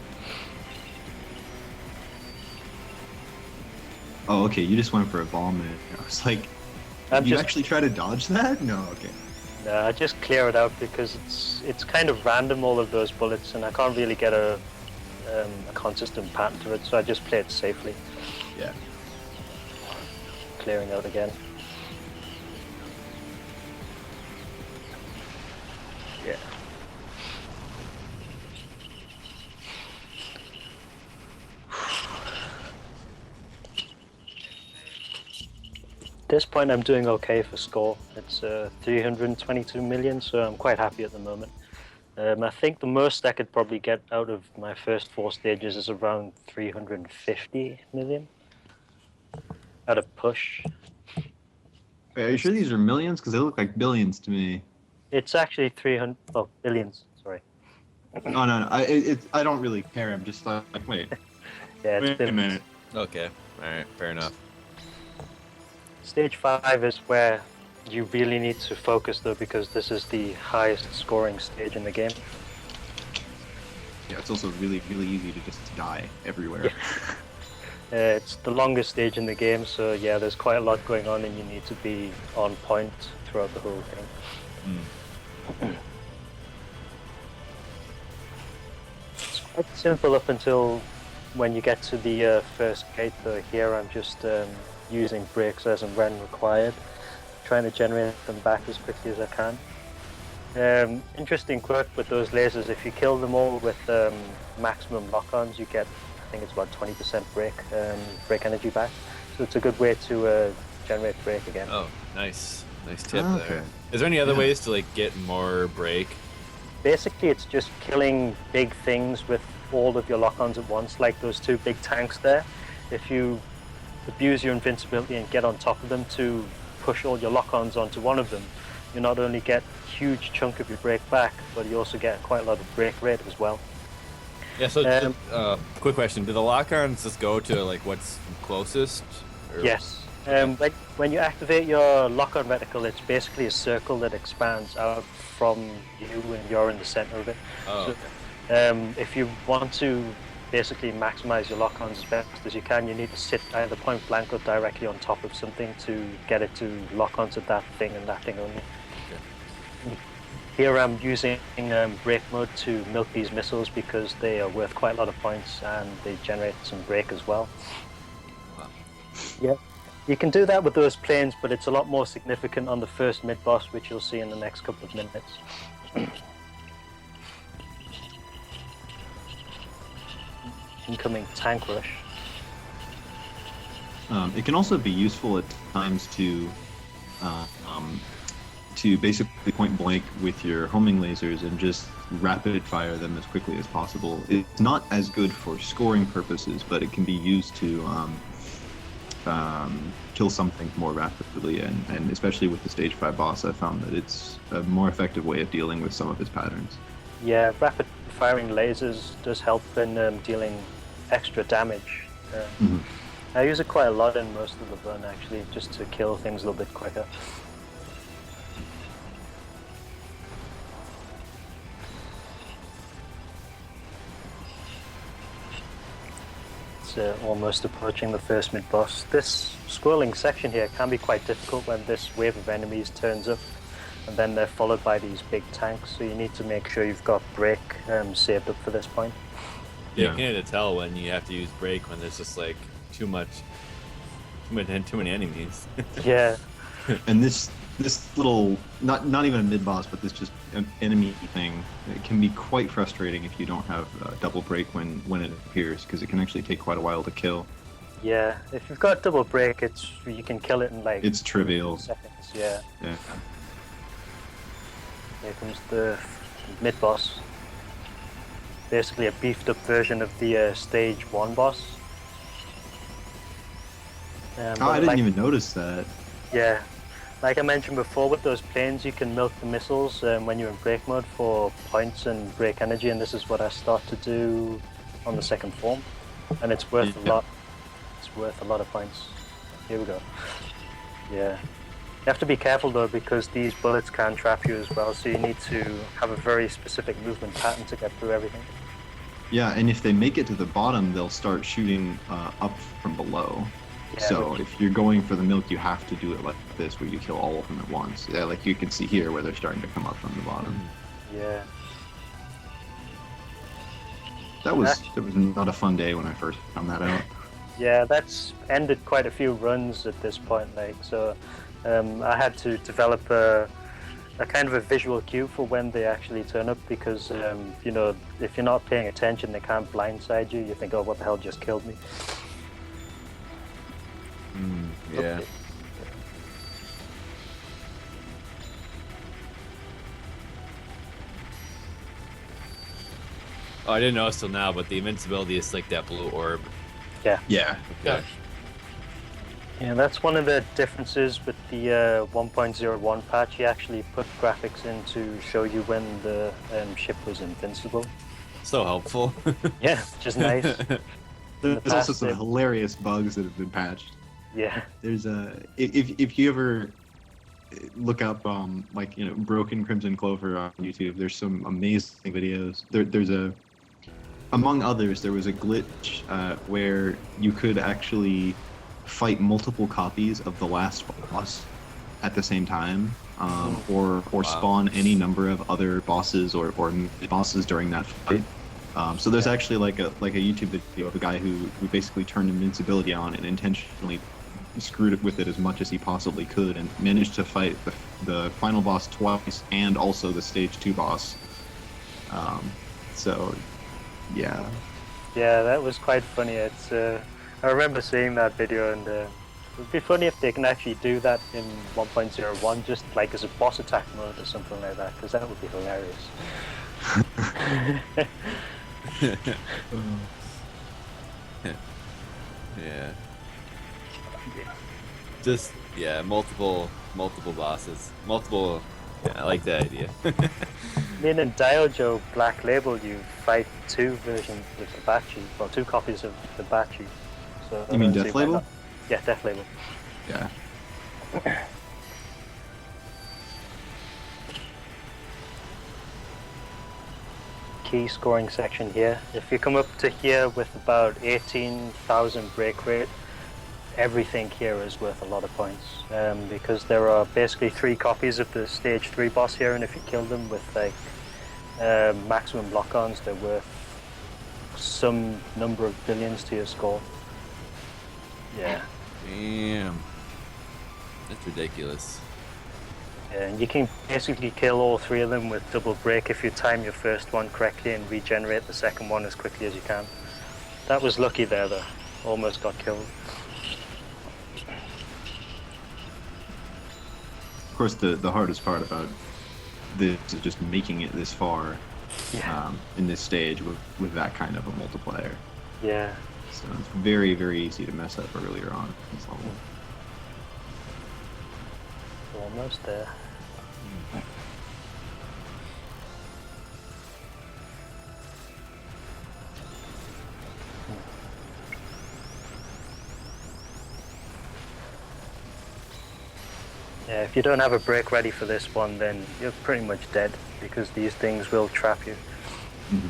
Oh, okay. You just went for a bomb there. I was like, I'm did you just- actually try to dodge that? No. Okay. No, I just clear it out because it's kind of random, all of those bullets, and I can't really get a consistent pattern to it, so I just play it safely. Yeah. Clearing out again. Yeah. At this point I'm doing okay for score. It's 322 million, so I'm quite happy at the moment. I think the most I could probably get out of my first 4 stages is around 350 million at a push. Are you sure these are millions? Because they look like billions to me. It's actually 300, oh, billions, sorry. Oh no, I don't really care. I'm just like, wait, Yeah, it's wait a billions. minute. Okay. All right. Fair enough. Stage 5 is where you really need to focus though, because this is the highest scoring stage in the game. Yeah, it's also really easy to just die everywhere. It's the longest stage in the game, so yeah, there's quite a lot going on and you need to be on point throughout the whole thing. It's quite simple up until when you get to the first gate though. Here I'm just using brakes as and when required, trying to generate them back as quickly as I can. Interesting quirk with those lasers, if you kill them all with maximum lock-ons, you get, I think it's about 20% brake energy back. So it's a good way to generate brake again. Oh, nice. Nice tip Okay. there. Is there any other Yeah. ways to like get more brake? Basically, it's just killing big things with all of your lock-ons at once, like those 2 big tanks there. If you abuse your invincibility and get on top of them to push all your lock-ons onto one of them, you not only get a huge chunk of your brake back, but you also get quite a lot of brake rate as well. Yeah. So, quick question: do the lock-ons just go to like what's closest? Or... Yes. When you activate your lock-on reticle, it's basically a circle that expands out from you and you're in the center of it. Oh. So, if you want to basically maximize your lock-ons as best as you can, you need to sit either point blank or directly on top of something to get it to lock onto that thing and that thing only. Okay. Here I'm using brake mode to milk these missiles because they are worth quite a lot of points and they generate some brake as well. Wow. Yeah. You can do that with those planes, but it's a lot more significant on the first mid-boss, which you'll see in the next couple of minutes. Incoming tank rush. It can also be useful at times to basically point blank with your homing lasers and just rapid fire them as quickly as possible. It's not as good for scoring purposes, but it can be used to kill something more rapidly, and especially with the stage 5 boss, I found that it's a more effective way of dealing with some of his patterns. Yeah, rapid firing lasers does help in dealing extra damage. I use it quite a lot in most of the run actually, just to kill things a little bit quicker. It's almost approaching the first mid-boss. This scrolling section here can be quite difficult when this wave of enemies turns up, and then they're followed by these big tanks, so you need to make sure you've got brake saved up for this point. Yeah, Yeah. you can tell when you have to use brake when there's just like too many enemies. Yeah. And this little, not even a mid boss, but this just an enemy thing, it can be quite frustrating if you don't have double brake when it appears, because it can actually take quite a while to kill. Yeah, if you've got double brake, you can kill it in like It's trivial. seconds. Yeah. Yeah. Here comes the mid-boss. Basically a beefed up version of the stage 1 boss. Oh, I didn't even notice that. Yeah, like I mentioned before, with those planes you can milk the missiles when you're in brake mode for points and brake energy, and this is what I start to do on the second form, and it's worth a lot. It's worth a lot of points. Here we go. Yeah. You have to be careful though, because these bullets can trap you as well, so you need to have a very specific movement pattern to get through everything. Yeah, and if they make it to the bottom, they'll start shooting up from below. Yeah, So if you're going for the milk, you have to do it like this, where you kill all of them at once. Yeah, like you can see here where they're starting to come up from the bottom. Yeah. That was not a fun day when I first found that out. Yeah, that's ended quite a few runs at this point, like, so I had to develop a kind of a visual cue for when they actually turn up, because you know, if you're not paying attention, they can't blindside you. You think, oh, what the hell just killed me? Yeah. Okay. Oh, I didn't notice till now, but the invincibility is like that blue orb. Yeah. Yeah. Yeah, that's one of the differences with the 1.01 patch. He actually put graphics in to show you when the ship was invincible. So helpful. Yeah, which is nice. There's also past, some it- hilarious bugs that have been patched. Yeah. There's if you ever look up like broken Crimzon Clover on YouTube, there's some amazing videos. There's among others, there was a glitch where you could actually fight multiple copies of the last boss at the same time, or spawn any number of other bosses or bosses during that fight. So there's actually like a YouTube video of a guy who basically turned invincibility on and intentionally screwed it with it as much as he possibly could and managed to fight the final boss twice and also the stage 2 boss. So yeah. Yeah, that was quite funny. It's I remember seeing that video, and it would be funny if they can actually do that in 1.01, just like as a boss attack mode or something like that, because that would be hilarious. Yeah. Just multiple bosses, Yeah, I like that idea. I mean, in Diojo Black Label, you fight 2 versions of the Bachi, well, 2 copies of the Bachi. So You mean I don't Death see why Label? not. Yeah, Death Label. Yeah. Key scoring section here. If you come up to here with about 18,000 break rate, everything here is worth a lot of points, because there are basically 3 copies of the stage 3 boss here, and if you kill them with like maximum lock-ons, they're worth some number of billions to your score. Yeah. Damn. That's ridiculous. Yeah, and you can basically kill all 3 of them with double break if you time your first one correctly and regenerate the second one as quickly as you can. That was lucky there though. Almost got killed. Of course, the hardest part about this is just making it this far in this stage with that kind of a multiplier. Yeah. So it's very, very easy to mess up earlier on in this level. Almost there. Yeah, if you don't have a break ready for this one, then you're pretty much dead, because these things will trap you. Mhm.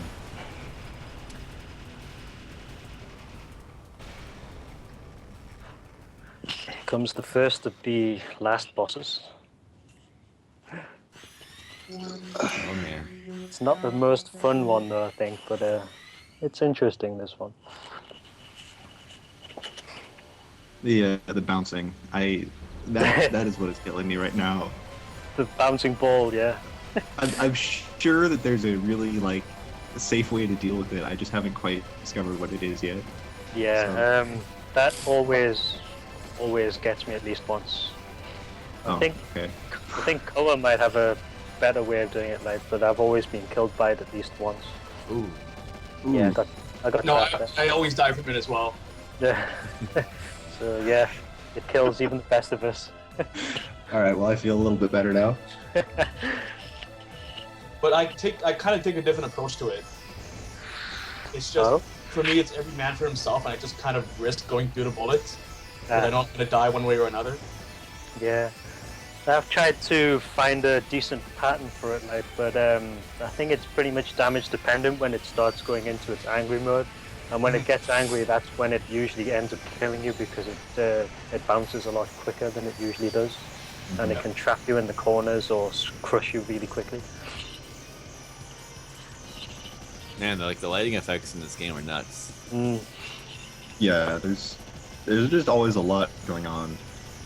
Here comes the first of the last bosses. Oh man. It's not the most fun one though, I think, but it's interesting, this one. The bouncing, that is what is killing me right now. The bouncing ball, yeah. I'm sure that there's a really a safe way to deal with it. I just haven't quite discovered what it is yet. Yeah, that always gets me at least once. I think Koa might have a better way of doing it, but I've always been killed by it at least once. Ooh. Yeah, I got No, trapped I always die from it as well. there. Yeah. So yeah, it kills even the best of us. All right, well, I feel a little bit better now. But I kind of take a different approach to it. It's just, for me, it's every man for himself, and I just kind of risk going through the bullets. But I know I'm going to die one way or another. Yeah. I've tried to find a decent pattern for it, but I think it's pretty much damage dependent when it starts going into its angry mode. And when it gets angry, that's when it usually ends up killing you, because it bounces a lot quicker than it usually does. And it can trap you in the corners or crush you really quickly. Man, the lighting effects in this game are nuts. Yeah, there's just always a lot going on.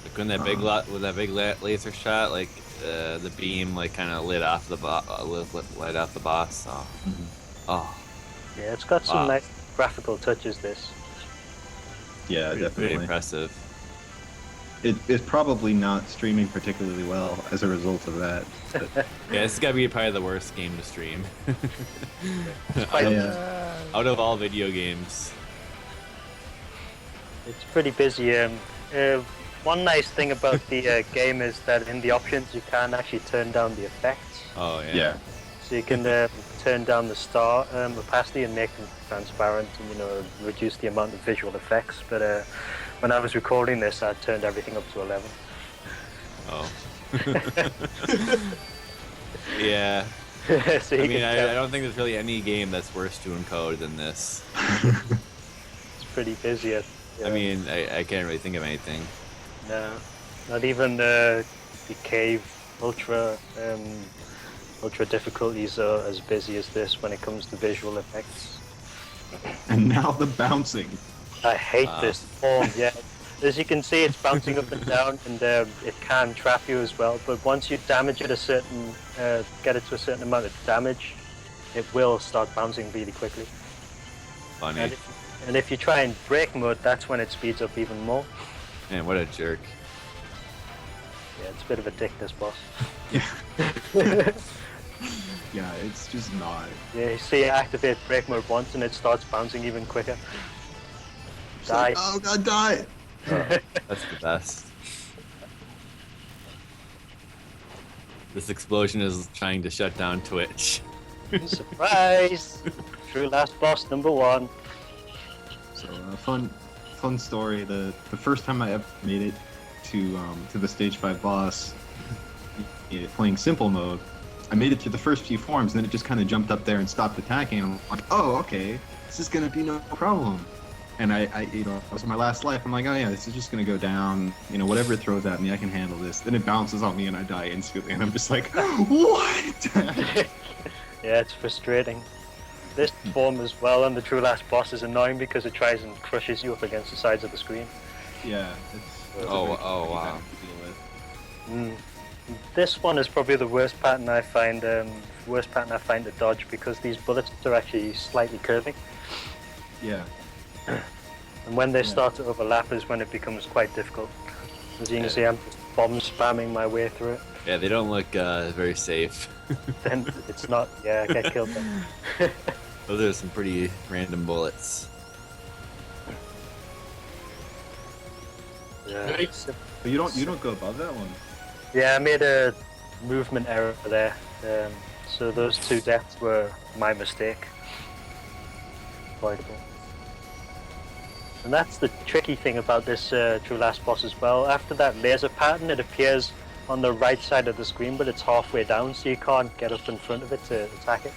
Like when that big laser shot, the beam kind of lit off the light off the boss. Oh. Oh. Yeah, it's got some nice graphical touches. This. Yeah, Pretty definitely. impressive. it's probably not streaming particularly well as a result of that. But, Yeah, this has got to be probably the worst game to stream. quite- Out of all video games. It's pretty busy. One nice thing about the game is that in the options you can actually turn down the effects. Oh yeah. yeah. So you can turn down the star opacity and make them transparent, and reduce the amount of visual effects. But when I was recording this, I turned everything up to 11. Oh. Yeah. So you I mean, can I tell don't think there's really any game that's worse to encode than this. it's pretty busy. I mean, I can't really think of anything. No, not even the cave ultra difficulties are as busy as this when it comes to visual effects. And now the bouncing. I hate this form. Yeah, as you can see, it's bouncing up and down, and it can trap you as well. But once you damage it get it to a certain amount of damage, it will start bouncing really quickly. Funny. And if you try and break mode, that's when it speeds up even more. Man, what a jerk. Yeah, it's a bit of a dick, this boss. Yeah. Yeah, it's just not. Yeah, you see, activate break mode once, and it starts bouncing even quicker. It's Die. like, oh god, die! That's the best. This explosion is trying to shut down Twitch. Surprise! True last boss number 1. So fun story. The first time I ever made it to the stage 5 boss, playing simple mode, I made it through the first few forms, and then it just kind of jumped up there and stopped attacking. And I'm like, oh, okay, this is gonna be no problem. And I it was my last life. I'm like, oh yeah, this is just gonna go down. Whatever it throws at me, I can handle this. Then it bounces on me, and I die instantly. And I'm just like, what? Yeah, it's frustrating. This form as well on the true last boss is annoying because it tries and crushes you up against the sides of the screen. Yeah. It's Oh, very oh, tricky wow. pattern to deal with. This one is probably the worst pattern I find. To dodge because these bullets are actually slightly curving, Yeah. and when they start to overlap is when it becomes quite difficult. As you can see, I'm just bomb spamming my way through it. Yeah, they don't look very safe. Then it's not. Yeah, I get killed then. Those are some pretty random bullets. Yeah. But you don't go above that one. Yeah, I made a movement error there. So those 2 deaths were my mistake. Avoidable. And that's the tricky thing about this true last boss as well. After that laser pattern, it appears on the right side of the screen, but it's halfway down, so you can't get up in front of it to attack it.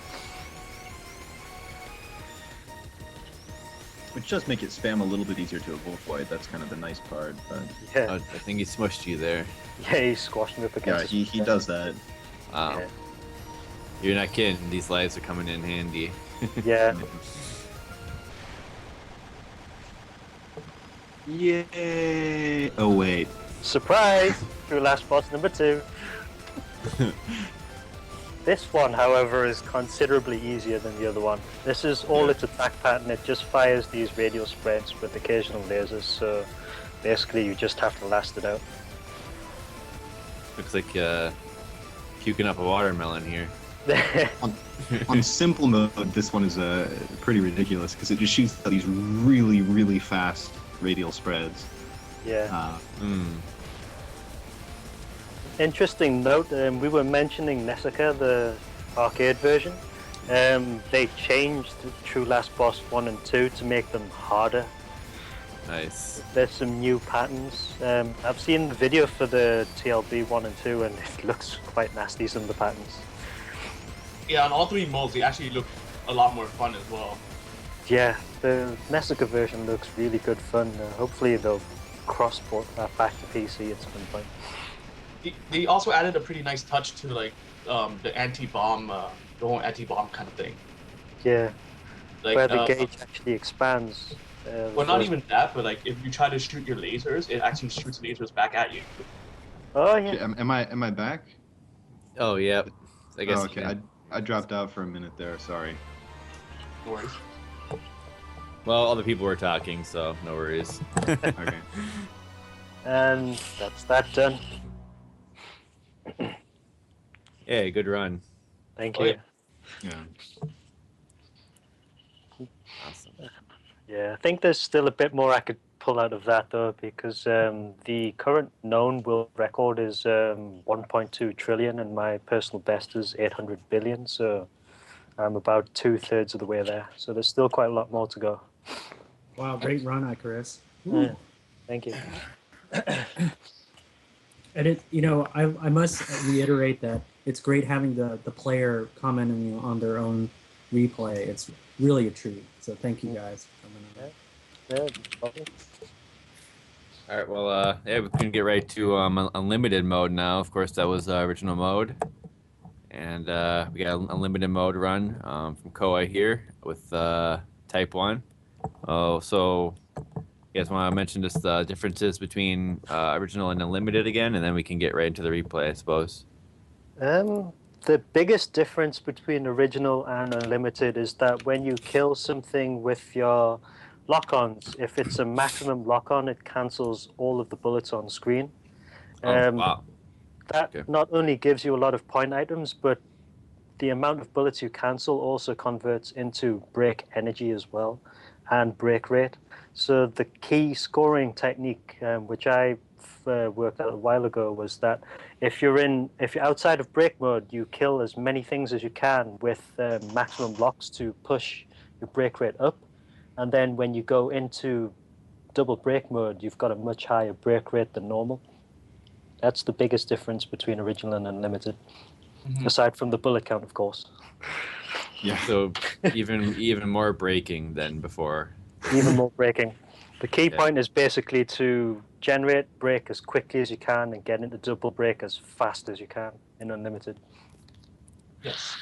Which does make it spam a little bit easier to avoid. That's kind of the nice part. But Yeah, I think he smushed you there. yeah, he squashed me up yeah, against. he does that. Wow. Yeah. You're not kidding. These lives are coming in handy. Yeah. Yay! Oh wait. Surprise! True last boss number 2. This one, however, is considerably easier than the other one. This is all its attack pattern. It just fires these radial spreads with occasional lasers, so basically you just have to last it out. Looks like puking up a watermelon here. On simple mode, this one is pretty ridiculous because it just shoots out these really, really fast radial spreads. Yeah. Hmm. Interesting note, we were mentioning Nessica, the arcade version. They changed True Last Boss 1 and 2 to make them harder. Nice. There's some new patterns. I've seen the video for the TLB 1 and 2 and it looks quite nasty, some of the patterns. Yeah, on all 3 modes, they actually look a lot more fun as well. Yeah, the Nessica version looks really good fun. Hopefully they'll cross-port that back to PC at some point. They also added a pretty nice touch to like the anti-bomb, the whole anti-bomb kind of thing. Yeah, Like, where the gauge actually expands. Well, not even that, but like if you try to shoot your lasers, it actually shoots lasers back at you. Oh Okay, yeah. am I back? Oh, yep. I guess. Oh, okay. I dropped out for a minute there. Sorry. No worries. Well, other people were talking, so no worries. Okay. And that's that done. Yeah, good run. Thank Oh, you. yeah. Yeah. Awesome. Yeah, I think there's still a bit more I could pull out of that though, because the current known world record is 1.2 trillion, and my personal best is 800 billion. So I'm about 2/3 of the way there. So there's still quite a lot more to go. Wow, great run, Icarus. Yeah, thank you. And I must reiterate that it's great having the player commenting on their own replay. It's really a treat. So thank you guys for coming on. Yeah, no problem. All right, well, yeah, we can get right to unlimited mode now. Of course, that was original mode, and we got an unlimited mode run from Koa here with Type 1. Oh, so you guys want to mention just the differences between original and unlimited again, and then we can get right into the replay, I suppose. The biggest difference between original and unlimited is that when you kill something with your lock-ons, if it's a maximum lock-on, it cancels all of the bullets on screen. Oh, wow. That Okay. not only gives you a lot of point items, but the amount of bullets you cancel also converts into break energy as well, and break rate. So the key scoring technique, which I worked out a while ago, was that if you're outside of break mode, you kill as many things as you can with maximum locks to push your break rate up, and then when you go into double break mode, you've got a much higher break rate than normal. That's the biggest difference between original and unlimited, aside from the bullet count, of course. Yeah. So even more breaking than before. Even more breaking. The key point is basically to generate break as quickly as you can and get into double break as fast as you can in unlimited. Yes.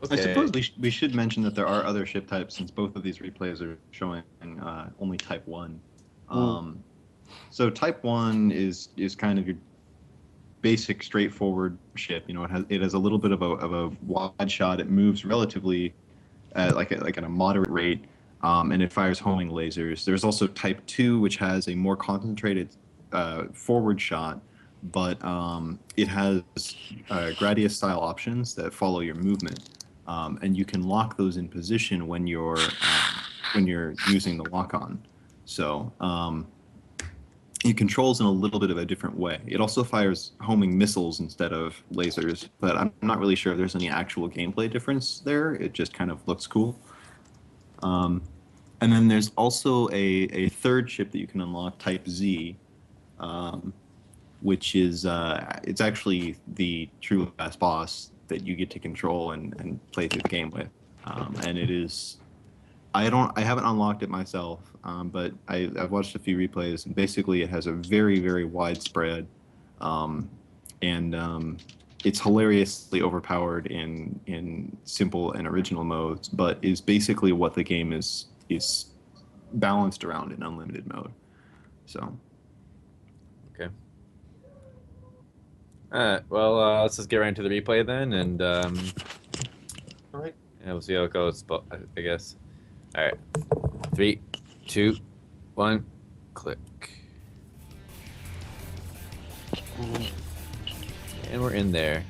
Okay. I suppose we should mention that there are other ship types, since both of these replays are showing only Type 1. So Type 1 is kind of your basic, straightforward ship. It has a little bit of a wide shot. It moves relatively at at a moderate rate, and it fires homing lasers. There's also Type 2, which has a more concentrated forward shot, but it has Gradius style options that follow your movement, and you can lock those in position when you're using the lock-on. So it controls in a little bit of a different way. It also fires homing missiles instead of lasers, but I'm not really sure if there's any actual gameplay difference there. It just kind of looks cool. And then there's also a third ship that you can unlock, Type Z, which is it's actually the true last boss that you get to control and play through the game with. And it is, I haven't unlocked it myself, but I've watched a few replays, and basically it has a very, very widespread, and it's hilariously overpowered in simple and original modes, but is basically what the game is balanced around in unlimited mode. So. Okay. All right. Well, let's just get right into the replay then, and All right. yeah, we'll see how it goes. I guess. All right. 3, 2, 1, click. And we're in there.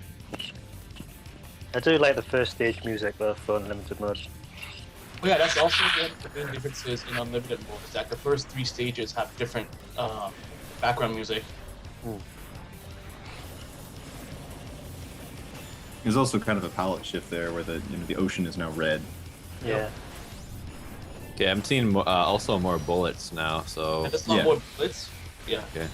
I do like the first stage music though for unlimited mode. Oh yeah, that's also one of the main differences in unlimited mode, is that the first 3 stages have different background music. There's also kind of a palette shift there, where the ocean is now red. Yeah. Okay, I'm seeing also more bullets now. So. And that's not more bullets. Yeah. Okay.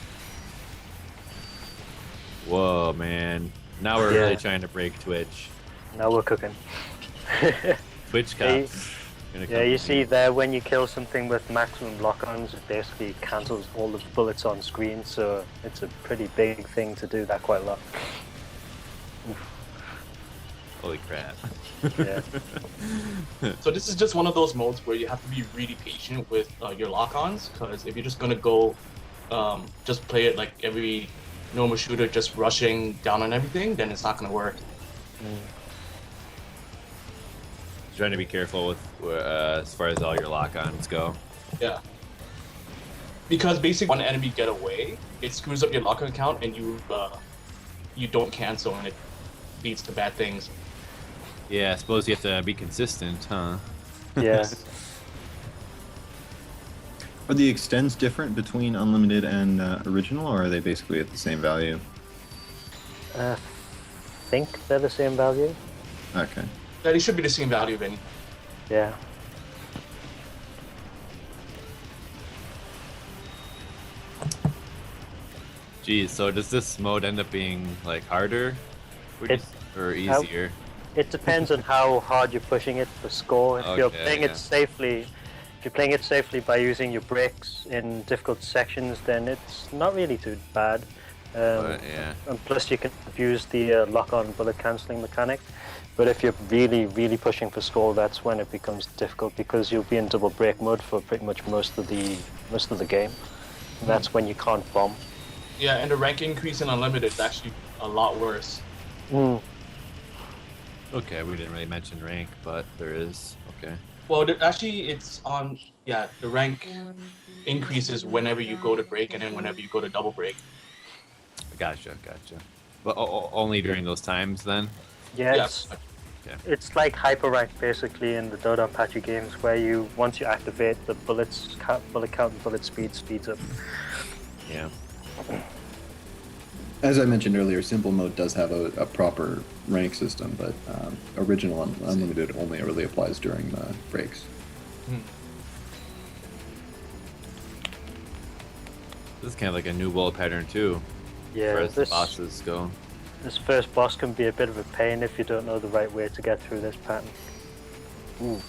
Whoa, man! Now we're really trying to break Twitch. Now we're cooking. Twitch cops. Yeah, you see there, when you kill something with maximum lock-ons, it basically cancels all of the bullets on screen, so it's a pretty big thing to do that quite a lot. Holy crap. Yeah. So this is just one of those modes where you have to be really patient with your lock-ons, because if you're just gonna go just play it like every normal shooter, just rushing down on everything, then it's not gonna work. Trying to be careful with as far as all your lock-ons go. Yeah. Because basically one enemy get away, it screws up your lock-on count, and you don't cancel, and it leads to bad things. Yeah, I suppose you have to be consistent, huh? Yeah. Are the extends different between unlimited and original, or are they basically at the same value? I think they're the same value. Okay. Yeah, they should be the same value, Vinny. Yeah. Geez, so does this mode end up being like harder, or easier? It depends on how hard you're pushing it for score. If you're Okay, playing yeah. it safely, if you're playing it safely by using your brakes in difficult sections, then it's not really too bad. But yeah, And plus, you can abuse the lock-on bullet cancelling mechanic. But if you're really, really pushing for score, that's when it becomes difficult because you'll be in double brake mode for pretty much most of the game. And that's when you can't bomb. Yeah, and the rank increase in unlimited is actually a lot worse. Mm. okay, we didn't really mention rank, but there is. Okay. Well, actually, it's on. Yeah, the rank increases whenever you go to break, and then whenever you go to double break. Gotcha. But only during those times then? Yes. Okay. It's like hyper rank basically in the Dota and Apache games, where once you activate the bullet count and bullet speeds up. Yeah. As I mentioned earlier, simple mode does have a proper rank system, but original and unlimited only really applies during the breaks. This is kind of like a new wall pattern too, Yeah, as the bosses go. this first boss can be a bit of a pain if you don't know the right way to get through this pattern. Ooh.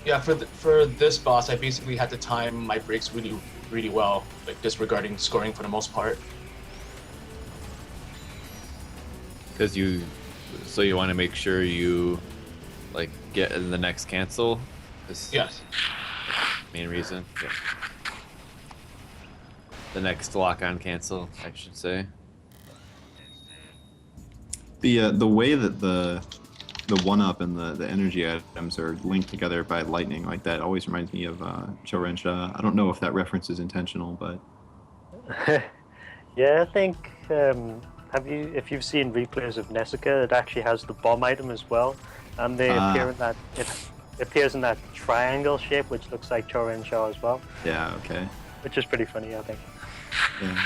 Yeah, for this boss, I basically had to time my breaks really, really well, like disregarding scoring for the most part. Because you want to make sure you like get in the next cancel. Yes. Main reason. Yeah. The next lock-on cancel, I should say. The way that the 1-up and the energy items are linked together by lightning like that always reminds me of Chorensha. I don't know if that reference is intentional, but Yeah, I think if you've seen replays of Nessica, it actually has the bomb item as well, and they appear in that it appears in that triangle shape, which looks like Chorin Shah as well, yeah, okay. which is pretty funny, I think. Yeah.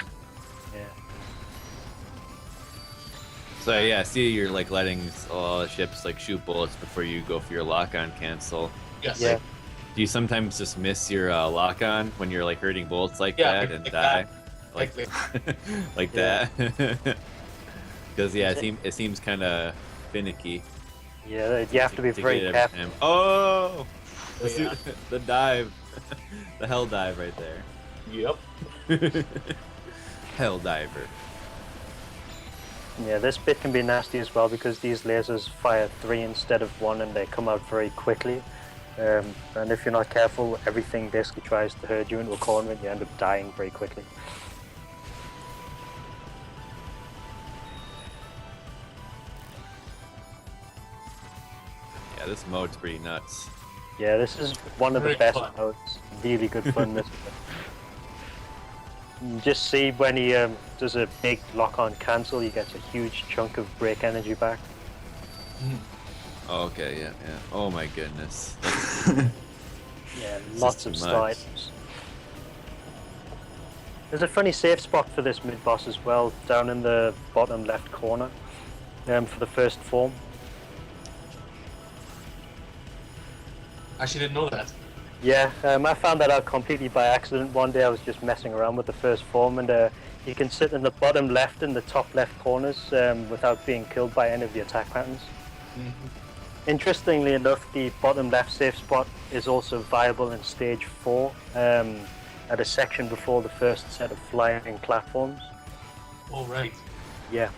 Yeah. So yeah, see, you're like letting all the ships like shoot bullets before you go for your lock-on cancel. Yes. Yeah. Do you sometimes just miss your lock-on when you're like hurting bullets like Yeah, that and like die? that. Like Yeah. that? Because yeah, it seems kind of finicky. Yeah, you have to be to very get it every careful. time. Oh, Yeah. the dive, the hell dive right there. Yep. Hell diver. Yeah, this bit can be nasty as well because these lasers fire 3 instead of 1 and they come out very quickly. And if you're not careful, everything basically tries to herd you into a corner and you end up dying very quickly. Yeah, this mode's pretty nuts. Yeah, this is one of the Very best fun. modes. Really good fun. This you just see when he does a big lock-on cancel, he gets a huge chunk of break energy back. Oh, okay, yeah. Oh my goodness. Yeah, This lots is of too much. slides. There's a funny safe spot for this mid-boss as well, down in the bottom left corner, for the first form. Actually, didn't know that. Yeah, I found that out completely by accident. One day I was just messing around with the first form, and you can sit in the bottom left and the top left corners without being killed by any of the attack patterns. Interestingly enough, the bottom left safe spot is also viable in stage 4, at a section before the first set of flying platforms. Oh, right. Yeah.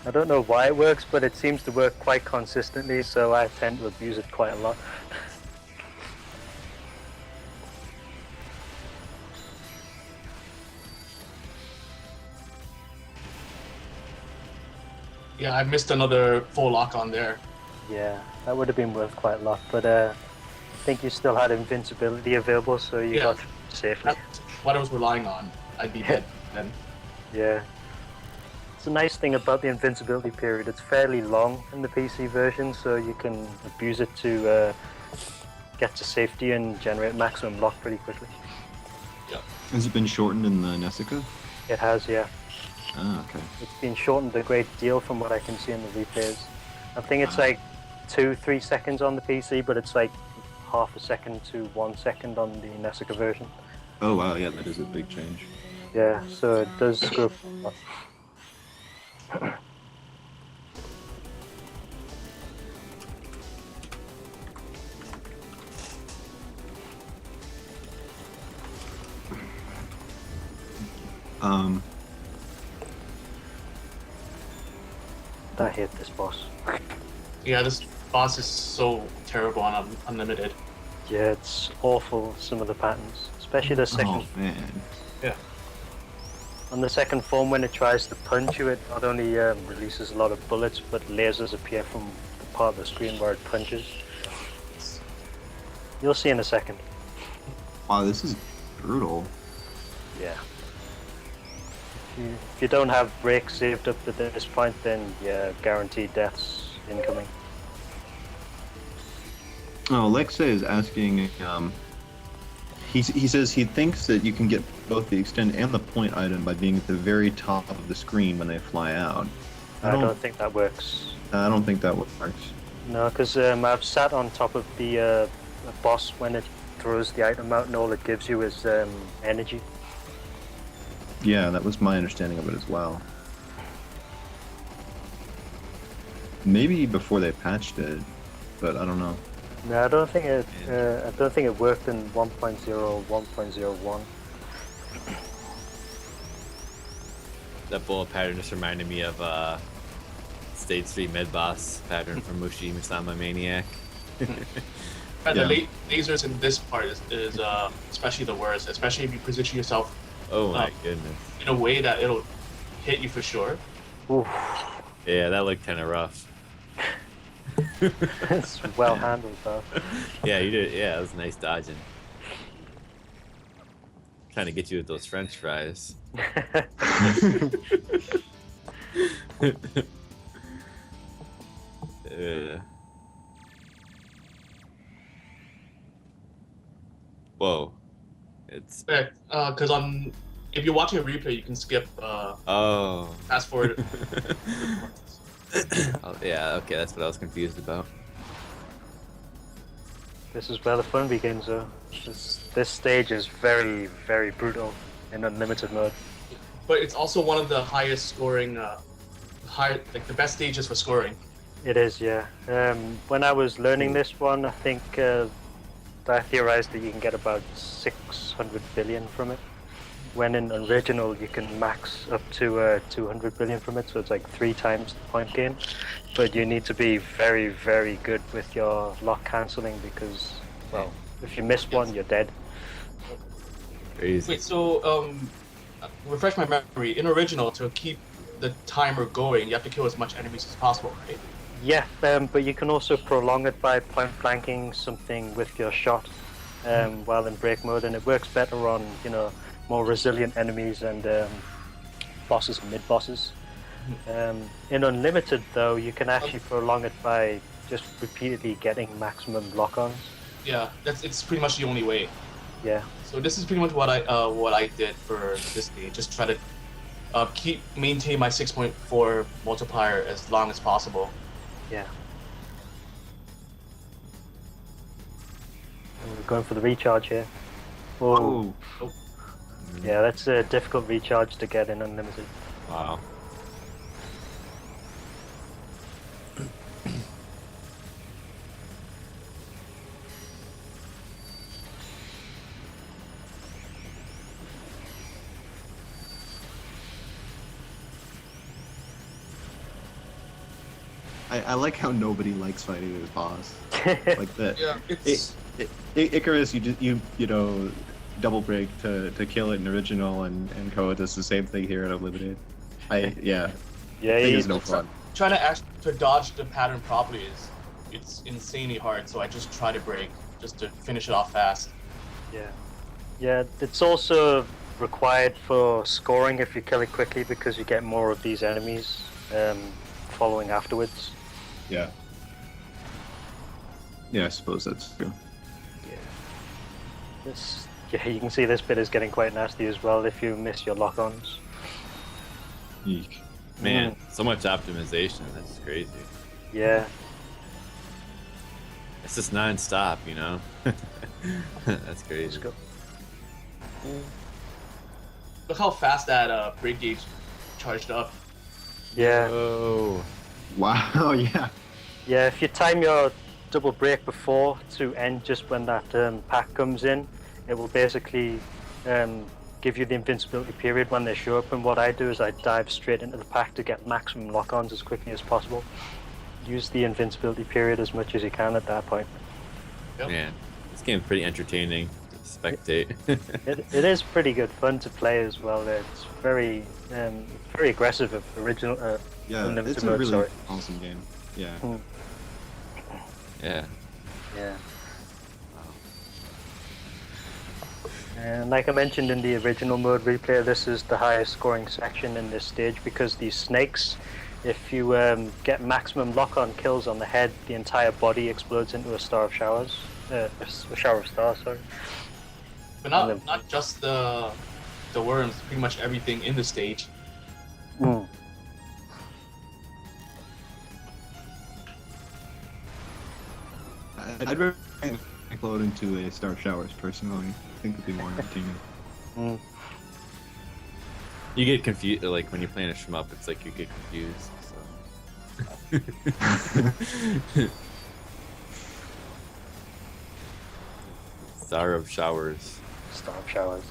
I don't know why it works, but it seems to work quite consistently, so I tend to abuse it quite a lot. Yeah, I missed another full lock on there. Yeah, that would have been worth quite a lot, but think you still had invincibility available, so you got safely. That's what I was relying on. I'd be dead then. Yeah. It's a nice thing about the invincibility period. It's fairly long in the PC version, so you can abuse it to get to safety and generate maximum lock pretty quickly. Yeah. Has it been shortened in the Nessica? It has, yeah. Ah, okay. It's been shortened a great deal from what I can see in the replays. I think it's like 2-3 seconds on the PC, but it's like half a second to 1 second on the Nessica version. Oh wow, yeah, that is a big change. Yeah, so it does go. I hate this boss. Yeah, this boss is so terrible on Unlimited. Yeah, it's awful, some of the patterns. Especially the second. Oh man. Yeah. On the second form, when it tries to punch you, it not only releases a lot of bullets, but lasers appear from the part of the screen where it punches. You'll see in a second. Wow, this is brutal. Yeah. If you don't have brakes saved up at this point, then yeah, guaranteed deaths incoming. Oh, Lexa is asking. He says he thinks that you can get both the extend and the point item by being at the very top of the screen when they fly out. I don't think that works. I don't think that works. No, because I've sat on top of the boss when it throws the item out, and all it gives you is energy. Yeah, that was my understanding of it as well. Maybe before they patched it, but I don't know. No, I don't think it worked in 1.0 or 1.01. That bullet pattern just reminded me of Stage 3 mid-boss pattern from Mushi Misama Maniac. The lasers in this part is especially the worst, especially if you position yourself Oh my goodness. in a way that it'll hit you for sure. Oof. Yeah, that looked kind of rough. It's well handled though. Yeah, you did. Yeah, it was nice dodging. Trying to get you with those French fries. Whoa. It's Because if you're watching a replay, you can skip. Fast forward. Oh, yeah. Okay, that's what I was confused about. This is where the fun begins though. This stage is very, very brutal in unlimited mode. But it's also one of the highest scoring, the best stages for scoring. It is, yeah. When I was learning this one, I think I theorized that you can get about 600 billion from it. When in original, you can max up to 200 billion from it, so it's like 3 times the point gain. But you need to be very, very good with your lock cancelling because, well, if you miss one, you're dead. Crazy. Wait, so refresh my memory. In original, to keep the timer going, you have to kill as much enemies as possible, right? Yeah, but you can also prolong it by point blanking something with your shot while in break mode, and it works better on, more resilient enemies and bosses and mid-bosses. In Unlimited, though, you can actually prolong it by just repeatedly getting maximum lock-ons. Yeah, it's pretty much the only way. Yeah. So this is pretty much what I did for this day. Just try to maintain my 6.4 multiplier as long as possible. Yeah. And we're going for the recharge here. Oh. Yeah, that's a difficult recharge to get in Unlimited. Wow. I like how nobody likes fighting this boss. Like that. Yeah, it's Icarus, you double break to kill it in original, and Koa does the same thing here in Unlimited. Yeah, it's no fun. trying to dodge the pattern properly it's insanely hard. So I just try to break. just to finish it off fast. Yeah. Yeah, it's also required for scoring if you kill it quickly because you get more of these enemies following afterwards. Yeah. Yeah, I suppose that's true. Yeah, you can see this bit is getting quite nasty as well if you miss your lock-ons. Eek. Man, so much optimization. That's crazy. Yeah. It's just non-stop, you know? That's crazy. Let's go. Look how fast that break gauge charged up. Yeah. Oh. Wow, yeah. Yeah, if you time your double break before to end just when that pack comes in, it will basically give you the invincibility period when they show up. And what I do is I dive straight into the pack to get maximum lock-ons as quickly as possible. Use the invincibility period as much as you can at that point. Yep. Man, this game's pretty entertaining to spectate. It is pretty good fun to play as well. It's very aggressive of original. Yeah, Unlimited it's a mode, really sorry. awesome game. Yeah. Yeah. Yeah. And like I mentioned in the original mode replay, this is the highest scoring section in this stage because these snakes, if you get maximum lock-on kills on the head, the entire body explodes into a star of showers. A shower of stars, sorry. But not just the worms, pretty much everything in the stage. Mm. I'd rather load into a Star of Showers personally. I think it'd be more entertaining. Mm. You get confused, like when you're playing a shmup, it's like you get confused. So. Star of Showers. Star of showers.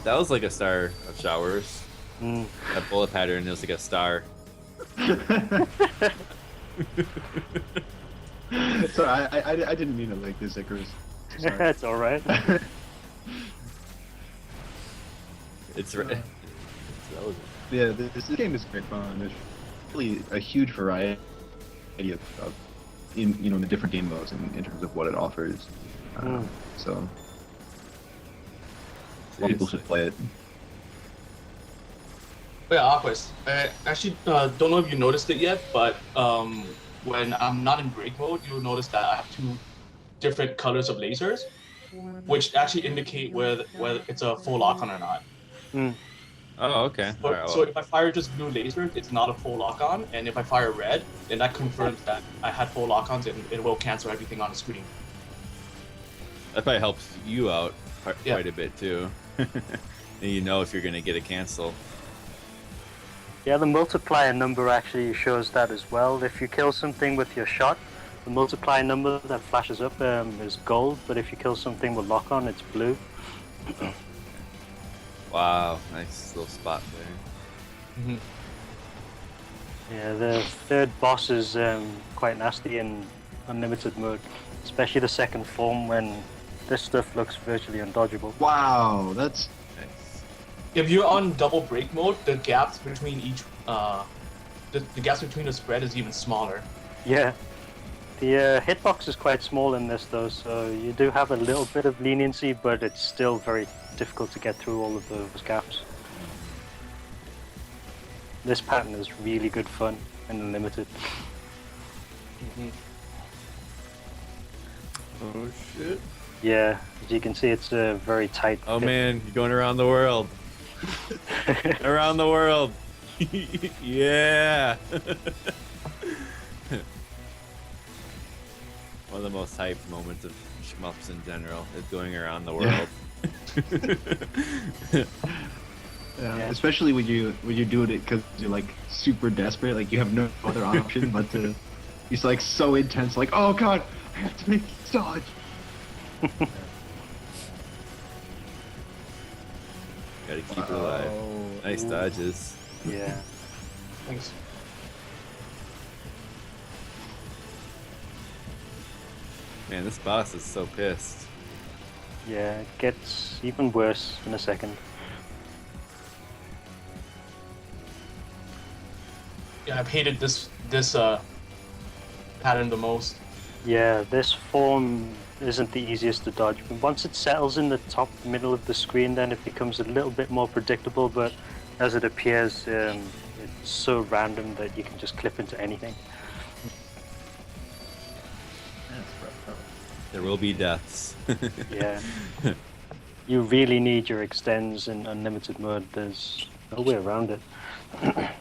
That was like a Star of Showers. Mm. That bullet pattern, it was like a star. Sorry, I didn't mean it like this, Icarus. Sorry. That's all right. It's relevant. Yeah, this game is great fun. There's really a huge variety of in the different game modes in terms of what it offers. So people should play it. Oh yeah, Aquas. I actually don't know if you noticed it yet, but when I'm not in break mode, you'll notice that I have two different colors of lasers, which actually indicate whether it's a full lock-on or not. Mm. Oh, okay. So, Alright, so if I fire just blue lasers, it's not a full lock-on, and if I fire red, then that confirms that I had full lock-ons, and it will cancel everything on the screen. that probably helps you out Yeah. quite a bit too. And you know if you're gonna get a cancel. Yeah, the multiplier number actually shows that as well. If you kill something with your shot, the multiplier number that flashes up is gold, but if you kill something with lock-on, it's blue. Wow, nice little spot there. Mm-hmm. Yeah, the third boss is quite nasty in unlimited mode, especially the second form when this stuff looks virtually undodgeable. Wow, that's Nice. If you're on double break mode, the gaps between each the gaps between the spread is even smaller. Yeah. The hitbox is quite small in this though, so you do have a little bit of leniency, but it's still very difficult to get through all of those gaps. This pattern is really good fun and unlimited. Oh shit. Yeah, as you can see, it's a very tight. Oh fit. man, you're going around the world. Around the world. Yeah. One of the most hype moments of shmups in general is going around the world. yeah. Especially when you're doing it because you're like super desperate, like you have no other option but to. It's like so intense, like oh god, I have to make this dodge. Gotta keep it alive. Nice dodges. Yeah. Thanks. Man, this boss is so pissed. Yeah, it gets even worse in a second. Yeah, I've hated this pattern the most. Yeah, this form isn't the easiest to dodge. But once it settles in the top middle of the screen, then it becomes a little bit more predictable. But as it appears, it's so random that you can just clip into anything. There will be deaths. Yeah. You really need your extends in unlimited mode. There's no way around it. Let's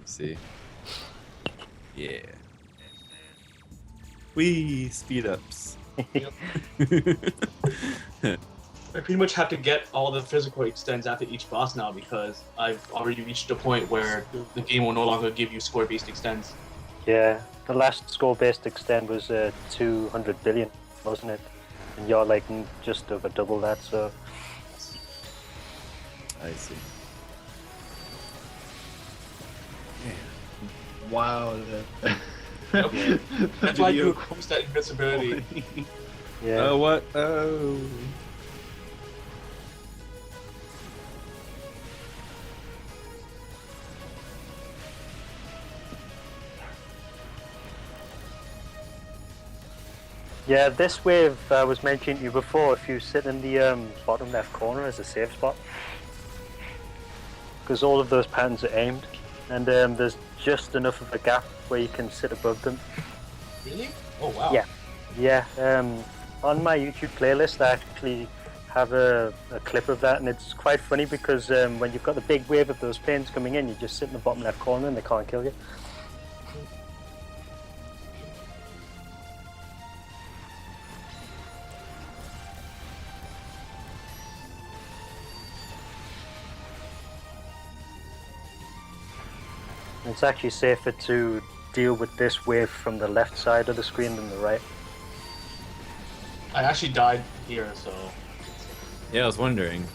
see. Yeah. Wee speed ups. I pretty much have to get all the physical extends after each boss now because I've already reached a point where the game will no longer give you score-based extends. Yeah, the last score-based extend was 200 billion, wasn't it? And you're like just over double that, so... I see. Wow. Yep. That's why Video you boost that invincibility. Yeah. Oh, what? Oh. Yeah, this wave was mentioned to you before. If you sit in the bottom left corner as a safe spot, because all of those patterns are aimed, and there's just enough of a gap where you can sit above them. Really? Oh wow. Yeah. Yeah. On my YouTube playlist, I actually have a clip of that, and it's quite funny because when you've got the big wave of those planes coming in, you just sit in the bottom left corner and they can't kill you. It's actually safer to deal with this wave from the left side of the screen than the right. I actually died here, so Yeah, I was wondering.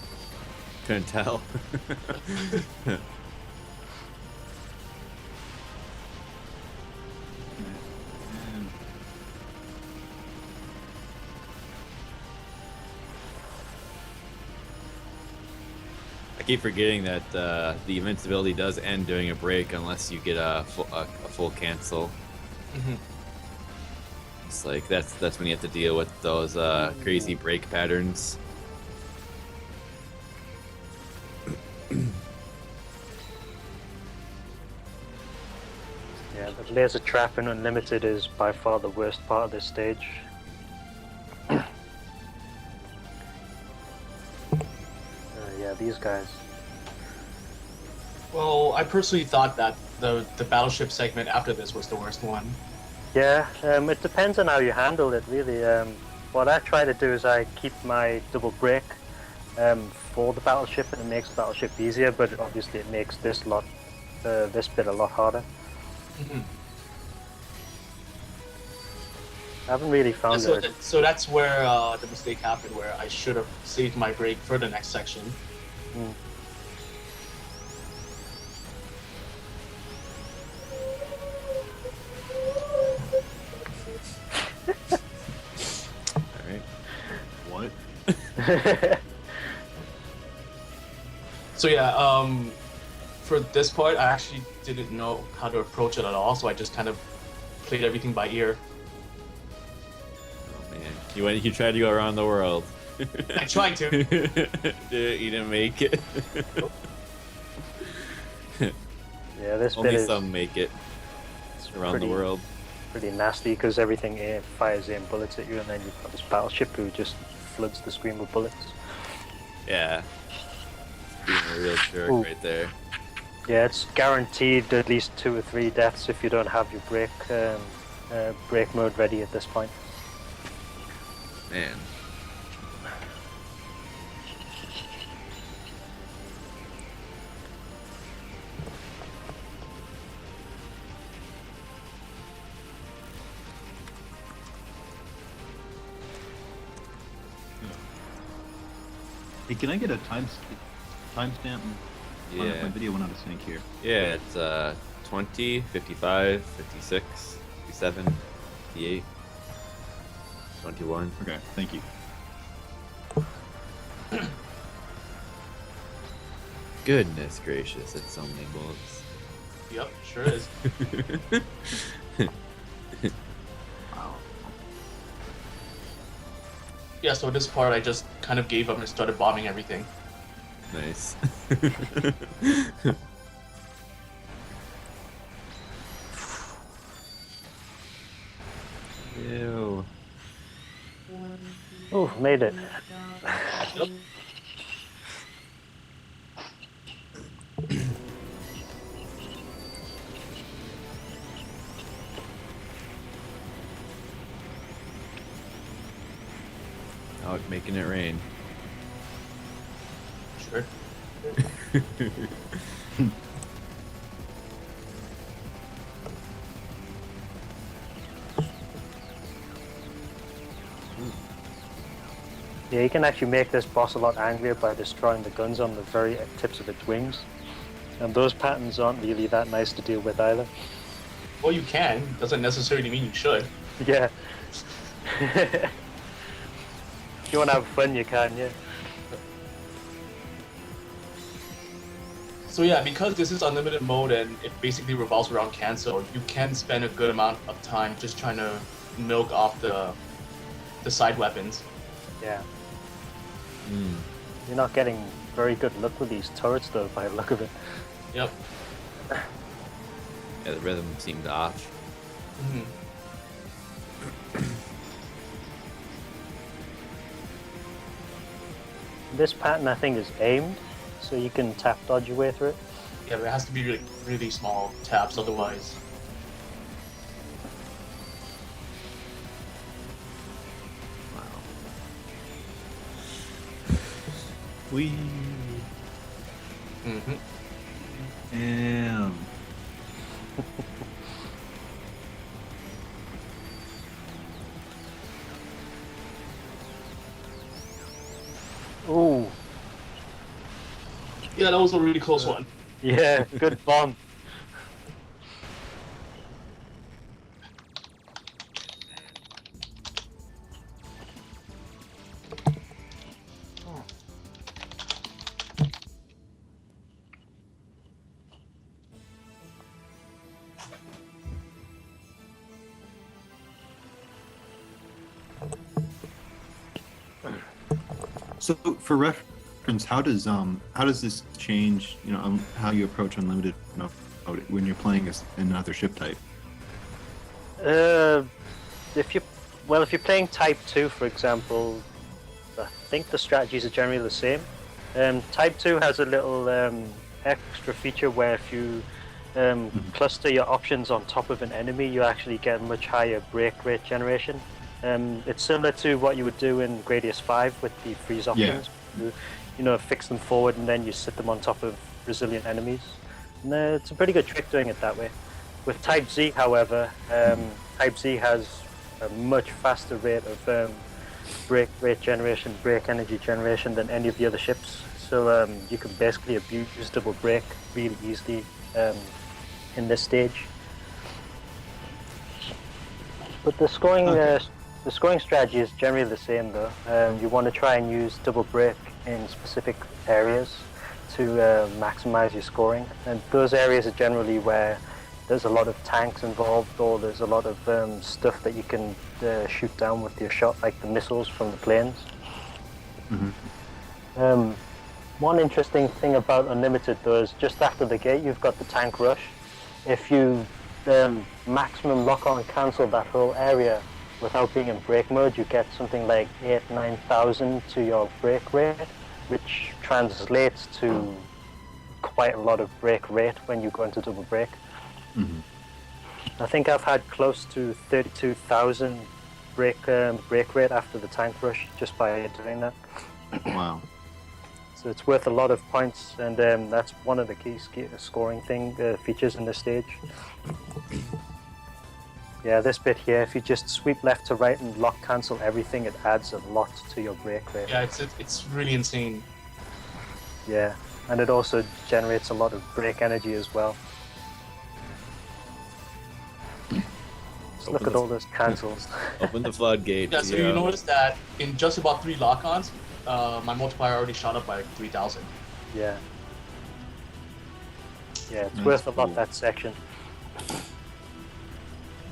Couldn't tell. I keep forgetting that the invincibility does end during a break unless you get a full cancel. It's like that's when you have to deal with those crazy break patterns. Yeah, the laser trap in Unlimited is by far the worst part of this stage. Yeah, these guys. well, I personally thought that the battleship segment after this was the worst one. Yeah, it depends on how you handle it, really. What I try to do is I keep my double break for the battleship, and it makes the battleship easier. But obviously, it makes this bit a lot harder. I haven't really found it. So that's where the mistake happened, where I should have saved my break for the next section. Alright. What? So yeah, for this part, I actually didn't know how to approach it at all, so I just kind of played everything by ear. Oh man, you tried to go around the world. I tried to. You didn't make it. Yeah, this bit Only is some make it around the world. pretty nasty because everything fires aim bullets at you, and then you've got this battleship who just floods the screen with bullets. Yeah. Being a real jerk Ooh. right there. Yeah, it's guaranteed at least 2 or 3 deaths if you don't have your break mode ready at this point. Man. Hey, can I get a timestamp? Yeah. My video went out of sync here. Yeah, it's 20, 55, 56, 57, 58, 21. Okay, thank you. Goodness gracious, it's so many bullets. Yep, sure is. Yeah, so this part I just kind of gave up and started bombing everything. Nice. Ew. Oh, made it. Yep. Out making it rain. Sure. Yeah, you can actually make this boss a lot angrier by destroying the guns on the very tips of its wings. And those patterns aren't really that nice to deal with either. Well, you can. Doesn't necessarily mean you should. Yeah. If you want to have fun, you can, yeah. So yeah, because this is unlimited mode and it basically revolves around cancel, you can spend a good amount of time just trying to milk off the side weapons. Yeah. Mm. You're not getting very good luck with these turrets, though, by the look of it. Yep. Yeah, the rhythm seemed off. Mhm. This pattern, I think, is aimed, so you can tap dodge your way through it. Yeah, but it has to be really, really small taps, otherwise. Wow. Wee. Mm-hmm. Damn. Ooh, Yeah, that was a really close one. yeah, good bomb. So for reference, how does this change, how you approach unlimited mode when you're playing as another ship type? If you're playing Type 2, for example, I think the strategies are generally the same. Type 2 has a little extra feature where if you cluster your options on top of an enemy, you actually get much higher break rate generation. It's similar to what you would do in Gradius 5 with the freeze options. You fix them forward and then you sit them on top of resilient enemies. And it's a pretty good trick doing it that way. With Type Z, however, Type Z has a much faster rate of break rate generation, break energy generation than any of the other ships. So you can basically abuse double break really easily in this stage. But the scoring strategy is generally the same though. You want to try and use double break in specific areas to maximize your scoring, and those areas are generally where there's a lot of tanks involved, or there's a lot of stuff that you can shoot down with your shot, like the missiles from the planes. Mm-hmm. One interesting thing about Unlimited though is just after the gate you've got the tank rush. If you maximum lock-on cancel that whole area without being in break mode, you get something like 8,000-9,000 to your break rate, which translates to quite a lot of break rate when you go into double break. Mm-hmm. I think I've had close to 32,000 break rate after the tank rush just by doing that. Wow. So it's worth a lot of points, and that's one of the key scoring features in this stage. Yeah, this bit here, if you just sweep left to right and lock cancel everything, it adds a lot to your break rate. Yeah, it's really insane. Yeah, and it also generates a lot of break energy as well. Just look at all those cancels. Open the floodgates. Yeah, so you notice that in just about 3 lock-ons, my multiplier already shot up by 3,000. Yeah. Yeah, it's That's worth a lot, cool. that section.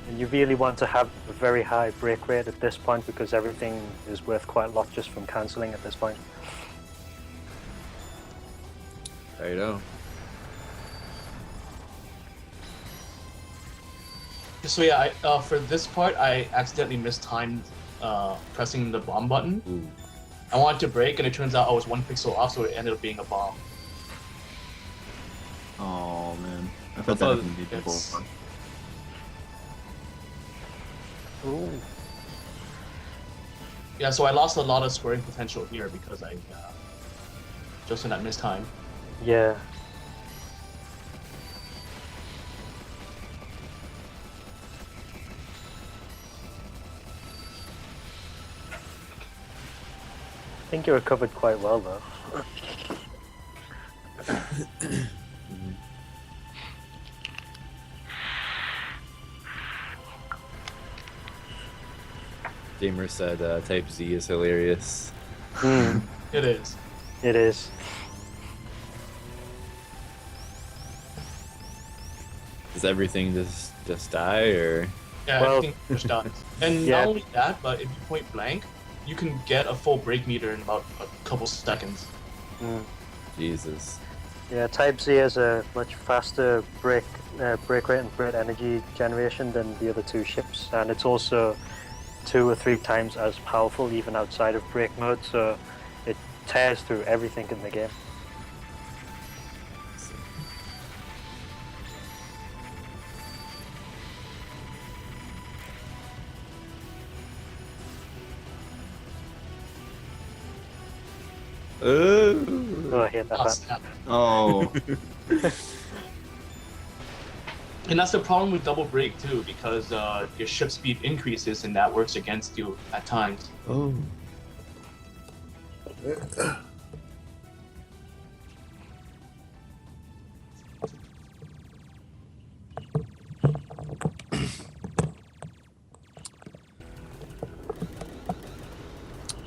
And you really want to have a very high break rate at this point because everything is worth quite a lot just from cancelling at this point. Righto. So yeah, for this part, I accidentally mistimed pressing the bomb button. Ooh. I wanted to break, and it turns out I was 1 pixel off, so it ended up being a bomb. Oh man, I thought that thought happened to me it's- before. Ooh. Yeah, so I lost a lot of scoring potential here because I just in that mistime. Yeah. I think you recovered quite well though. Gamer said Type Z is hilarious. It is. It is. Does everything just die, or? Yeah, Well- everything just dies. And Yeah. not only that, but if you point blank, you can get a full break meter in about a couple seconds. Jesus. Yeah, Type Z has a much faster break rate and break energy generation than the other two ships, and it's also 2 or 3 times as powerful even outside of break mode, so it tears through everything in the game. Oh, I hate that. Ah, snap. Oh, And that's the problem with double break too, because your ship speed increases and that works against you at times. Oh.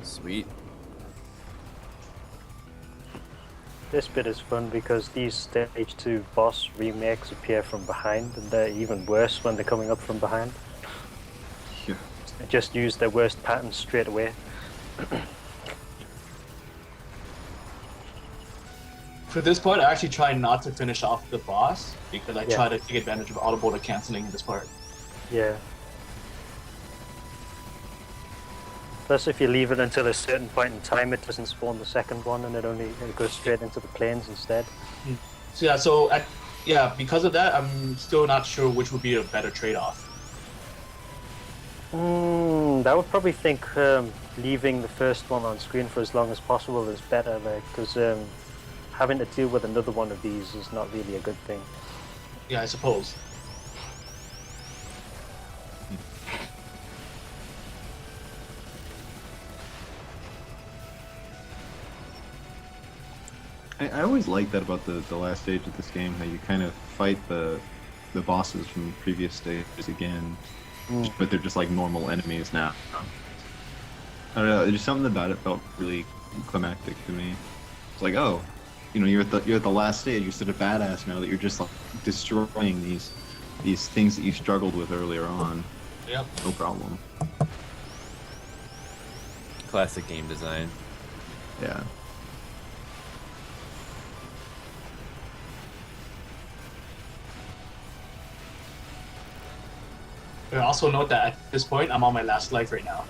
Sweet. This bit is fun because these Stage 2 boss remakes appear from behind, and they're even worse when they're coming up from behind. yeah. They just use their worst patterns straight away. For this part, I actually try not to finish off the boss because I Yeah. try to take advantage of auto canceling in this part. Yeah. Plus, if you leave it until a certain point in time, it doesn't spawn the second one, and it goes straight into the planes instead. So because of that, I'm still not sure which would be a better trade-off. I would probably think leaving the first one on screen for as long as possible is better, because having to deal with another one of these is not really a good thing. Yeah, I suppose. I always like that about the last stage of this game, how you kind of fight the bosses from previous stages again, but they're just like normal enemies now. I don't know, there's something about it felt really climactic to me. It's like, oh, you know, you're at the last stage, you're such a badass now that you're just like destroying these things that you struggled with earlier on. Yep. No problem. Classic game design. Yeah. And also note that at this point, I'm on my last life right now.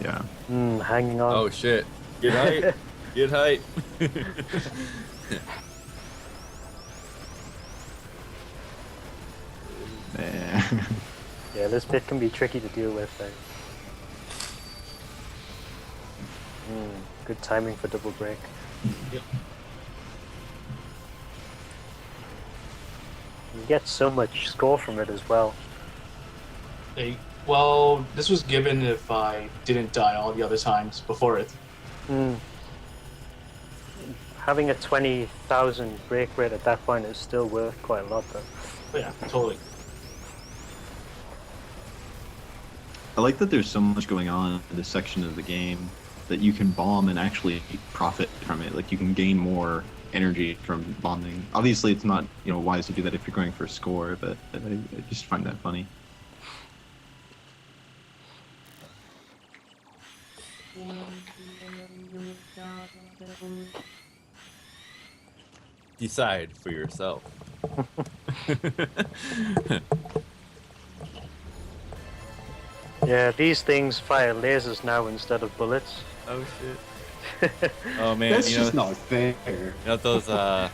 Yeah. Hanging on. Oh shit. Get height. Get height. Yeah, this bit can be tricky to deal with. Good timing for double break. Yep. You get so much score from it as well. Well, this was given if I didn't die all the other times before it. Having a 20,000 break rate at that point is still worth quite a lot, though. But yeah, totally. I like that there's so much going on in this section of the game that you can bomb and actually profit from it. Like you can gain more energy from bombing. Obviously, it's not wise to do that if you're going for a score, but I just find that funny. Decide for yourself. Yeah, these things fire lasers now instead of bullets. Oh shit. Oh man, That's you know, just not fair. you know those man.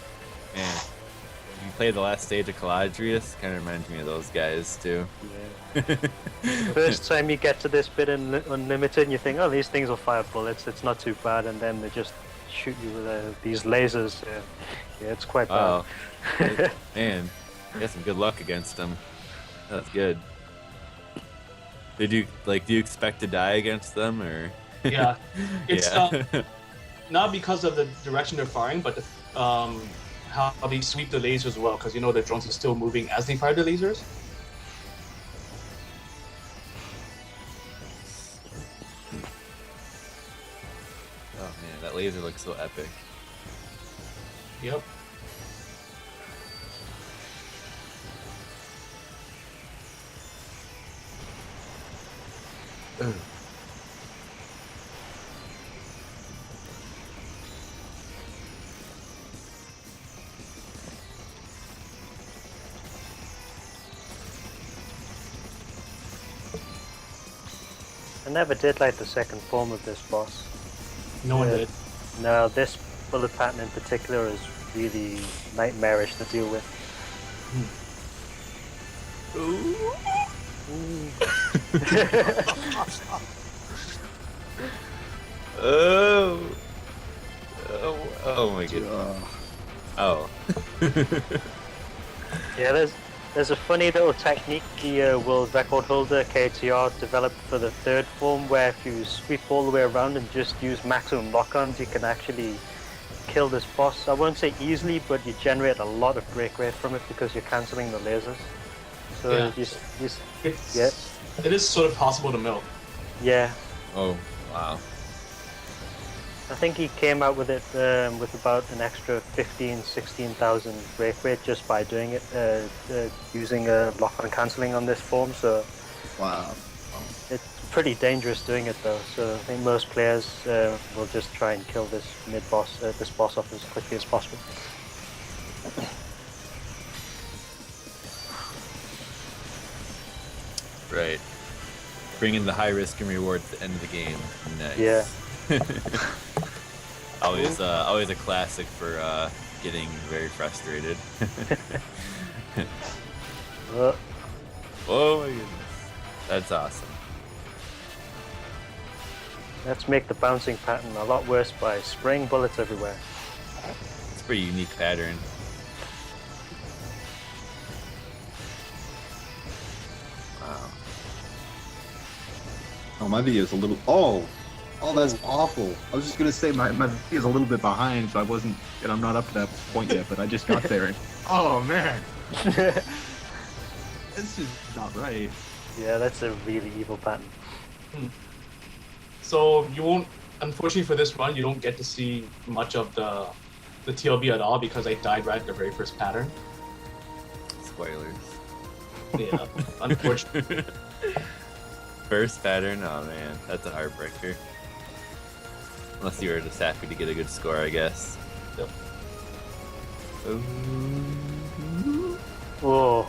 You play the last stage of Caladrius, kind of reminds me of those guys too. First time you get to this bit in Unlimited, and you think, oh, these things will fire bullets. It's not too bad, and then they just shoot you with these lasers. Yeah, it's quite bad. Oh, man, you had some good luck against them. That's good. Did you do you expect to die against them or? Yeah, it's Yeah. not because of the direction they're firing, but how they sweep the lasers as well, because you know the drones are still moving as they fire the lasers. Oh man, that laser looks so epic. Yep. Ugh. I never did like the second form of this boss. No one Yeah. did. No, this bullet pattern in particular is really nightmarish to deal with. Oh. Oh my goodness. Oh. Yeah, there's a funny little technique the world record holder KTR developed for the third form, where if you sweep all the way around and just use maximum lock-ons, you can actually kill this boss. I won't say easily, but you generate a lot of break rate from it because you're cancelling the lasers. So Yeah. yeah, It is sort of possible to milk. yeah. Oh wow. I think he came out with it with about an extra 16,000 break rate just by doing it, using a lock-on cancelling on this form. So Wow. it's pretty dangerous doing it though. So I think most players will just try and kill this this boss off as quickly as possible. Right. Bring in the high risk and reward at the end of the game. Nice. Yeah. always a classic for getting very frustrated. Oh my goodness. That's awesome. Let's make the bouncing pattern a lot worse by spraying bullets everywhere. It's a pretty unique pattern. Wow. Oh, my video is a little. Oh, that's awful. I was just gonna say my video is a little bit behind, so I'm not up to that point yet. But I just got there, and oh man, it's just not right. Yeah, that's a really evil pattern. So you won't, unfortunately for this run, you don't get to see much of the TLB at all because I died right at the very first pattern. Spoilers. Yeah, unfortunately. First pattern? Oh man, that's a heartbreaker. Unless you were just happy to get a good score, I guess. Yep. Ooh. Whoa.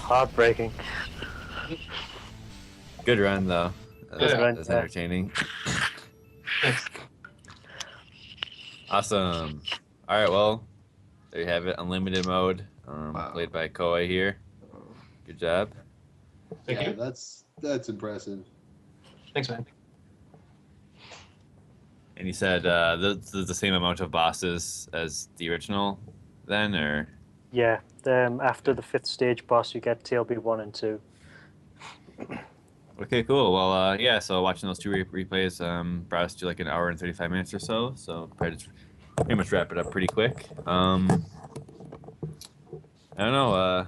Heartbreaking. Good run though. Good run, That's yeah. entertaining. Thanks. Awesome. All right, well, there you have it. Unlimited mode, Wow. played by Koa here. Good job. Thank you. That's impressive. Thanks, man. And you said the same amount of bosses as the original, then, or? Yeah, after the 5th stage boss, you get TLB 1 and 2. Okay, cool. Well, yeah. So watching those two replays brought us to like an hour and 35 minutes or so. So probably just pretty much wrap it up pretty quick. I don't know.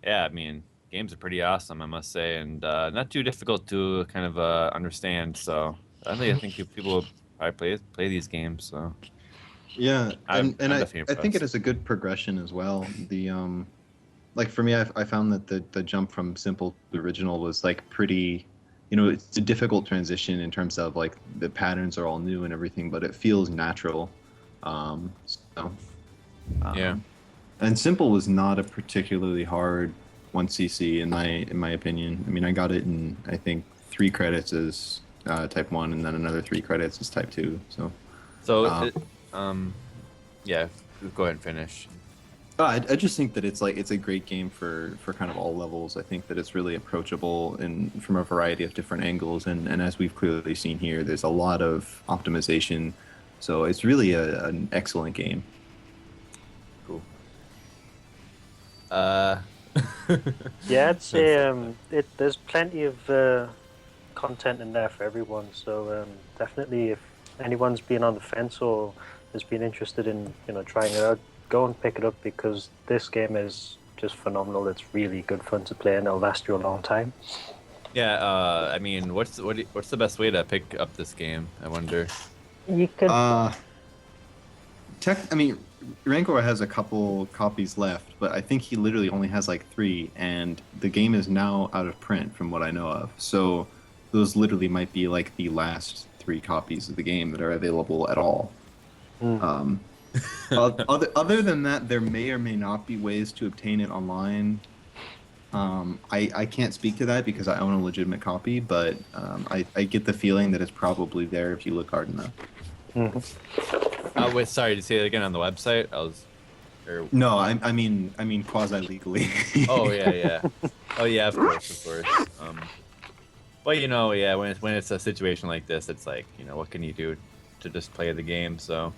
Yeah, I mean, games are pretty awesome, I must say, and not too difficult to kind of understand. So I think people will probably play these games. So Yeah, I'm and I definitely think it impressed. is a good progression as well. The like for me, I found that the jump from simple to original was like pretty it's a difficult transition in terms of like the patterns are all new and everything, but it feels natural. So, Yeah. And simple was not a particularly hard 1cc in my opinion. I mean, I got it in I think 3 credits as type 1 and then another 3 credits as type 2. So, Um, yeah, go ahead and finish. I just think that it's a great game for kind of all levels. I think that it's really approachable and from a variety of different angles, and as we've clearly seen here, there's a lot of optimization. So it's really an excellent game. Cool. Yeah, I'd say there's plenty of content in there for everyone. So definitely, if anyone's been on the fence or has been interested in trying it out, go and pick it up because this game is just phenomenal. It's really good fun to play and it'll last you a long time. Yeah. I mean, what's the best way to pick up this game? I wonder. You could. I mean, Rancor has a couple copies left, but I think he literally only has like 3, and the game is now out of print from what I know of. So those literally might be like the last 3 copies of the game that are available at all. Other than that, there may or may not be ways to obtain it online. I can't speak to that because I own a legitimate copy, but I get the feeling that it's probably there if you look hard enough. Wait, sorry, to say it again on the website. No, I mean quasi legally. Oh yeah. Oh yeah, of course. But yeah, when it's a situation like this, it's like what can you do to just play the game? So.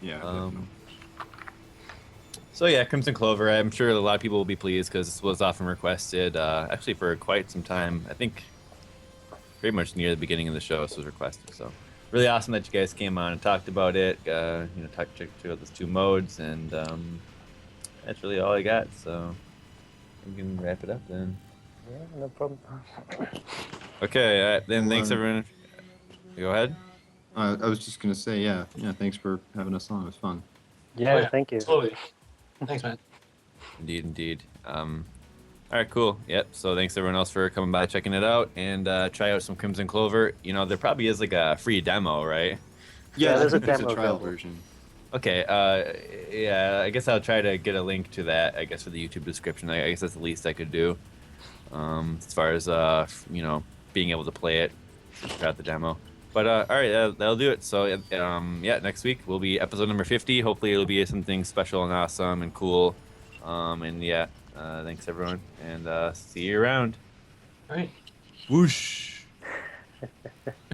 Yeah. So yeah, Crimzon Clover. I'm sure a lot of people will be pleased because this was often requested. Actually, for quite some time. I think pretty much near the beginning of the show, this was requested. So really awesome that you guys came on and talked about it. Checked out those 2 modes, and that's really all I got. So we can wrap it up then. Yeah, no problem. Okay. Then thanks everyone. Go ahead. I was just gonna say, yeah. Thanks for having us on. It was fun. Yeah, Oh, yeah, thank you. Totally. Thanks, man. Indeed. All right, cool. Yep. So thanks everyone else for coming by, checking it out, and try out some Crimzon Clover. There probably is like a free demo, right? Yeah, there's a There's demo a trial available. version. Okay. Yeah. I guess I'll try to get a link to that. I guess for the YouTube description. I guess that's the least I could do. As far as being able to play it, try out the demo. But all right, that'll do it. So yeah, next week will be episode number 50. Hopefully, it'll be something special and awesome and cool. And yeah, thanks everyone, and see you around. All right. Whoosh.